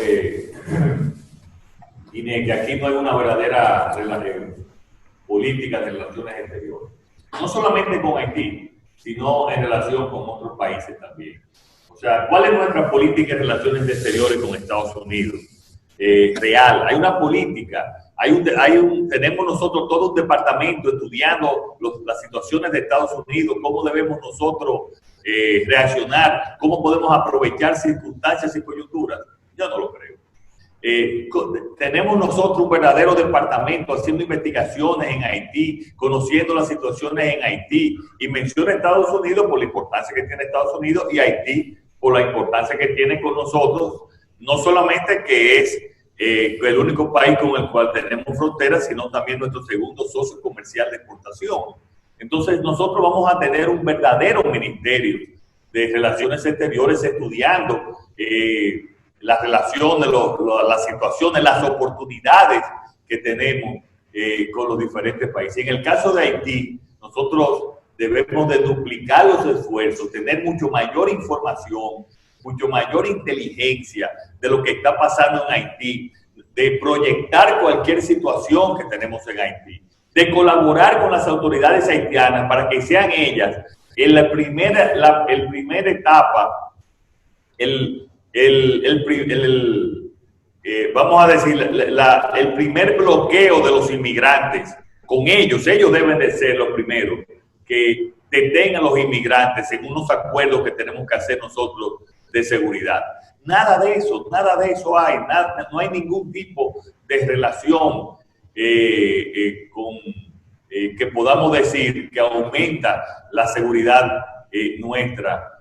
Inés, que aquí no hay una verdadera política de relaciones exteriores. No solamente con Haití, sino en relación con otros países también. O sea, ¿cuál es nuestra política de relaciones exteriores con Estados Unidos? Real. Hay una política, tenemos nosotros todo un departamento estudiando las situaciones de Estados Unidos, cómo debemos nosotros reaccionar, cómo podemos aprovechar circunstancias y coyunturas. Yo no lo creo. Tenemos nosotros un verdadero departamento haciendo investigaciones en Haití, conociendo las situaciones en Haití, y menciona Estados Unidos por la importancia que tiene Estados Unidos y Haití por la importancia que tiene con nosotros, no solamente que es el único país con el cual tenemos fronteras, sino también nuestro segundo socio comercial de exportación. Entonces nosotros vamos a tener un verdadero ministerio de relaciones exteriores estudiando las relaciones, las situaciones, las oportunidades que tenemos con los diferentes países. En el caso de Haití, nosotros debemos de duplicar los esfuerzos, tener mucho mayor información, mucho mayor inteligencia de lo que está pasando en Haití, de proyectar cualquier situación que tenemos en Haití, de colaborar con las autoridades haitianas para que sean ellas en la primera etapa, vamos a decir, el primer bloqueo de los inmigrantes. Con ellos deben de ser los primeros que detengan a los inmigrantes según los acuerdos que tenemos que hacer nosotros de seguridad. Nada de eso hay, no hay ningún tipo de relación que podamos decir que aumenta la seguridad nuestra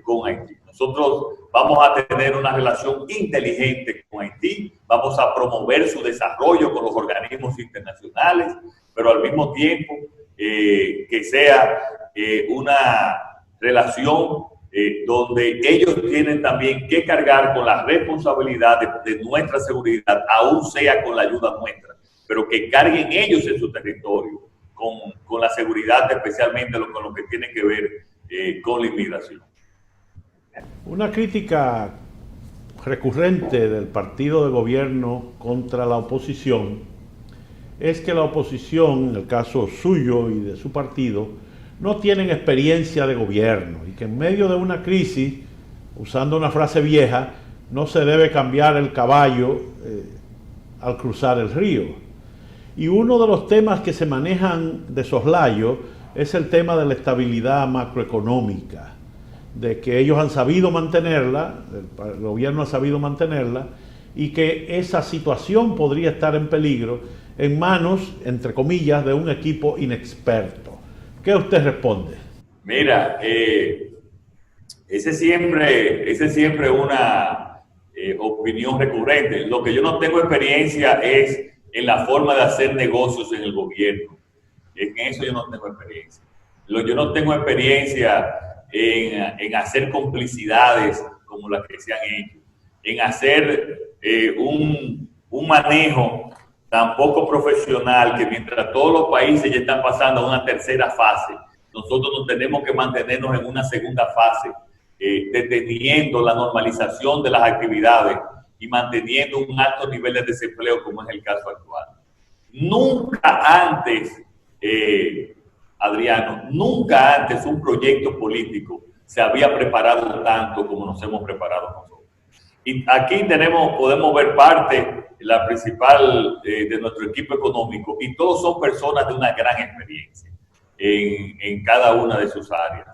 con Haití. Nosotros vamos a tener una relación inteligente con Haití, vamos a promover su desarrollo con los organismos internacionales, pero al mismo tiempo que sea una relación donde ellos tienen también que cargar con la responsabilidad de nuestra seguridad, aún sea con la ayuda nuestra, pero que carguen ellos en su territorio con la seguridad, especialmente con lo que tiene que ver con la inmigración. Una crítica recurrente del partido de gobierno contra la oposición es que la oposición, en el caso suyo y de su partido, no tienen experiencia de gobierno y que en medio de una crisis, usando una frase vieja, no se debe cambiar el caballo al cruzar el río. Y uno de los temas que se manejan de soslayo es el tema de la estabilidad macroeconómica, de que ellos han sabido mantenerla, el gobierno ha sabido mantenerla, y que esa situación podría estar en peligro en manos, entre comillas, de un equipo inexperto. ¿Qué usted responde? Mira, ese siempre una opinión recurrente. Lo que yo no tengo experiencia es en la forma de hacer negocios en el gobierno. En eso yo no tengo experiencia. Yo no tengo experiencia en hacer complicidades como las que se han hecho, en hacer un manejo tan poco profesional que mientras todos los países ya están pasando a una tercera fase, nosotros nos tenemos que mantenernos en una segunda fase, deteniendo la normalización de las actividades y manteniendo un alto nivel de desempleo como es el caso actual. Nunca antes, Adriano, nunca antes un proyecto político se había preparado tanto como nos hemos preparado nosotros. Y aquí podemos ver parte, la principal de nuestro equipo económico, y todos son personas de una gran experiencia en cada una de sus áreas.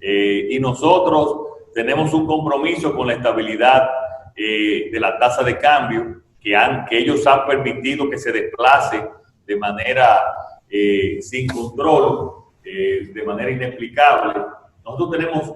Y nosotros tenemos un compromiso con la estabilidad de la tasa de cambio, que ellos han permitido que se desplace de manera sin control, de manera inexplicable. Nosotros tenemos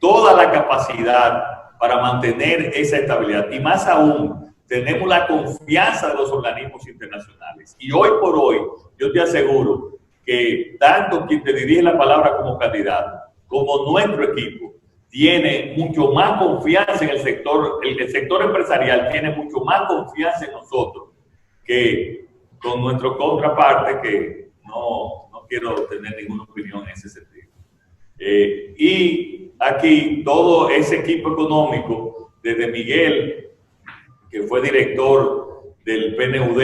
toda la capacidad para mantener esa estabilidad, y más aún, tenemos la confianza de los organismos internacionales. Y hoy por hoy, yo te aseguro que tanto quien te dirige la palabra como candidato, como nuestro equipo, tiene mucho más confianza en el sector empresarial tiene mucho más confianza en nosotros que con nuestro contraparte, que no quiero tener ninguna opinión en ese sentido. Y aquí todo ese equipo económico, desde Miguel, que fue director del PNUD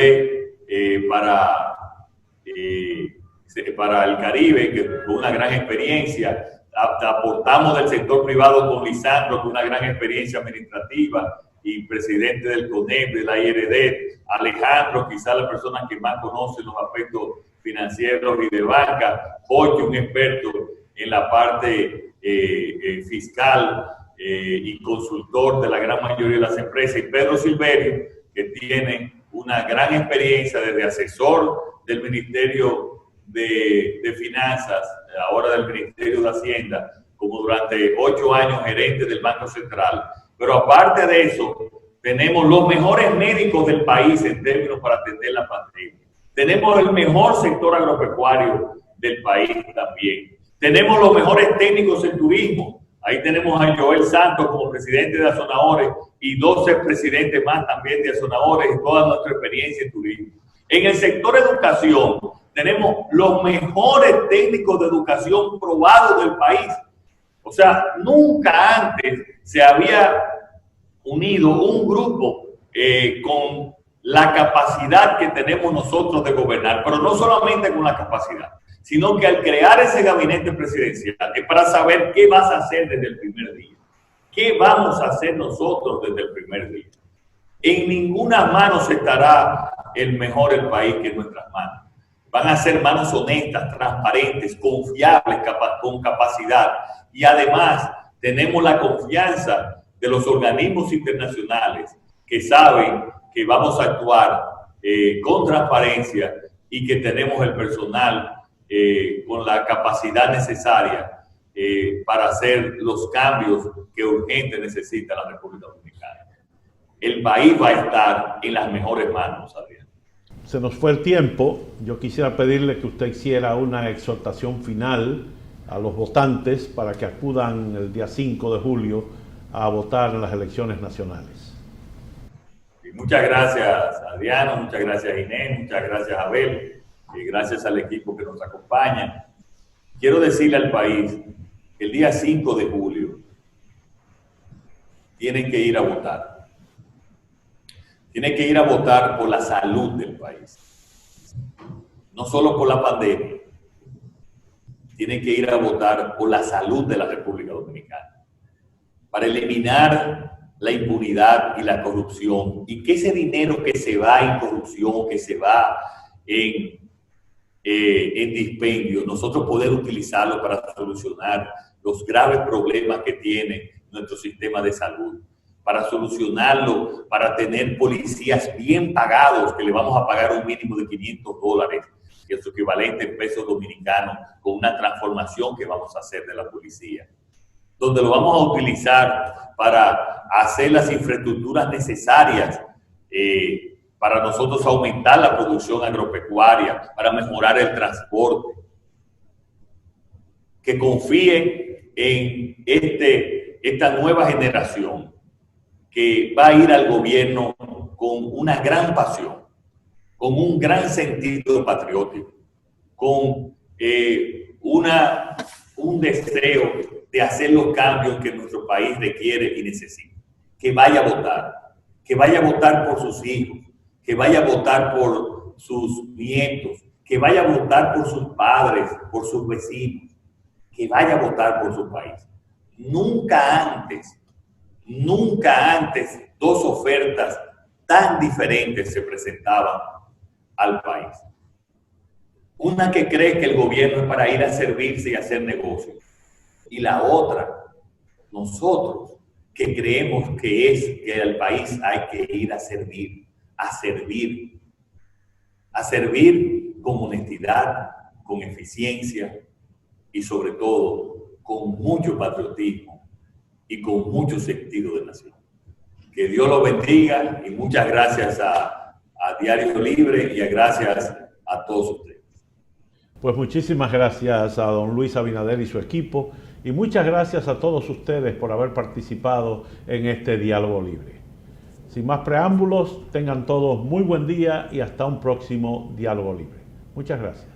para el Caribe, que fue una gran experiencia. Aportamos del sector privado con Lisandro, con una gran experiencia administrativa, y presidente del CONEP, de la IRD, Alejandro, quizá la persona que más conoce los aspectos financieros y de banca, Jorge, un experto en la parte fiscal y consultor de la gran mayoría de las empresas, y Pedro Silverio, que tiene una gran experiencia desde asesor del Ministerio de Finanzas, ahora del Ministerio de Hacienda, como durante 8 años gerente del Banco Central. Pero aparte de eso, tenemos los mejores médicos del país en términos para atender la pandemia. Tenemos el mejor sector agropecuario del país también. Tenemos los mejores técnicos en turismo. Ahí tenemos a Joel Santos como presidente de Azonadores y 12 presidentes más también de Azonadores, y toda nuestra experiencia en turismo. En el sector educación, tenemos los mejores técnicos de educación probados del país. O sea, nunca antes se había unido un grupo con la capacidad que tenemos nosotros de gobernar, pero no solamente con la capacidad, sino que al crear ese gabinete presidencial es para saber qué vas a hacer desde el primer día. ¿Qué vamos a hacer nosotros desde el primer día? En ninguna mano se estará el país que en nuestras manos. Van a ser manos honestas, transparentes, confiables, con capacidad. Y además tenemos la confianza de los organismos internacionales que saben que vamos a actuar con transparencia y que tenemos el personal con la capacidad necesaria para hacer los cambios que urgente necesita la República Dominicana. El país va a estar en las mejores manos, Adrián. Se nos fue el tiempo. Yo quisiera pedirle que usted hiciera una exhortación final a los votantes para que acudan el día 5 de julio a votar en las elecciones nacionales. Muchas gracias, Adriano, muchas gracias, Inés, muchas gracias, Abel, y gracias al equipo que nos acompaña. Quiero decirle al país que el día 5 de julio tienen que ir a votar. Tienen que ir a votar por la salud del país, no solo por la pandemia. Tienen que ir a votar por la salud de la República Dominicana, para eliminar la impunidad y la corrupción, y que ese dinero que se va en corrupción, que se va en dispendio, nosotros poder utilizarlo para solucionar los graves problemas que tiene nuestro sistema de salud, para solucionarlo, para tener policías bien pagados, que le vamos a pagar un mínimo de $500, que es su equivalente en pesos dominicanos, con una transformación que vamos a hacer de la policía, donde lo vamos a utilizar para hacer las infraestructuras necesarias para nosotros aumentar la producción agropecuaria, para mejorar el transporte. Que confíen en esta nueva generación que va a ir al gobierno con una gran pasión, con un gran sentido patriótico, con un deseo de hacer los cambios que nuestro país requiere y necesita. Que vaya a votar por sus hijos, que vaya a votar por sus nietos, que vaya a votar por sus padres, por sus vecinos, que vaya a votar por su país. Nunca antes dos ofertas tan diferentes se presentaban al país. Una que cree que el gobierno es para ir a servirse y hacer negocios. Y la otra, nosotros, que creemos que es que al país hay que ir a servir, a servir con honestidad, con eficiencia y sobre todo con mucho patriotismo y con mucho sentido de nación. Que Dios los bendiga y muchas gracias a Diario Libre y gracias a todos ustedes. Pues muchísimas gracias a don Luis Abinader y su equipo y muchas gracias a todos ustedes por haber participado en este Diálogo Libre. Sin más preámbulos, tengan todos muy buen día y hasta un próximo Diálogo Libre. Muchas gracias.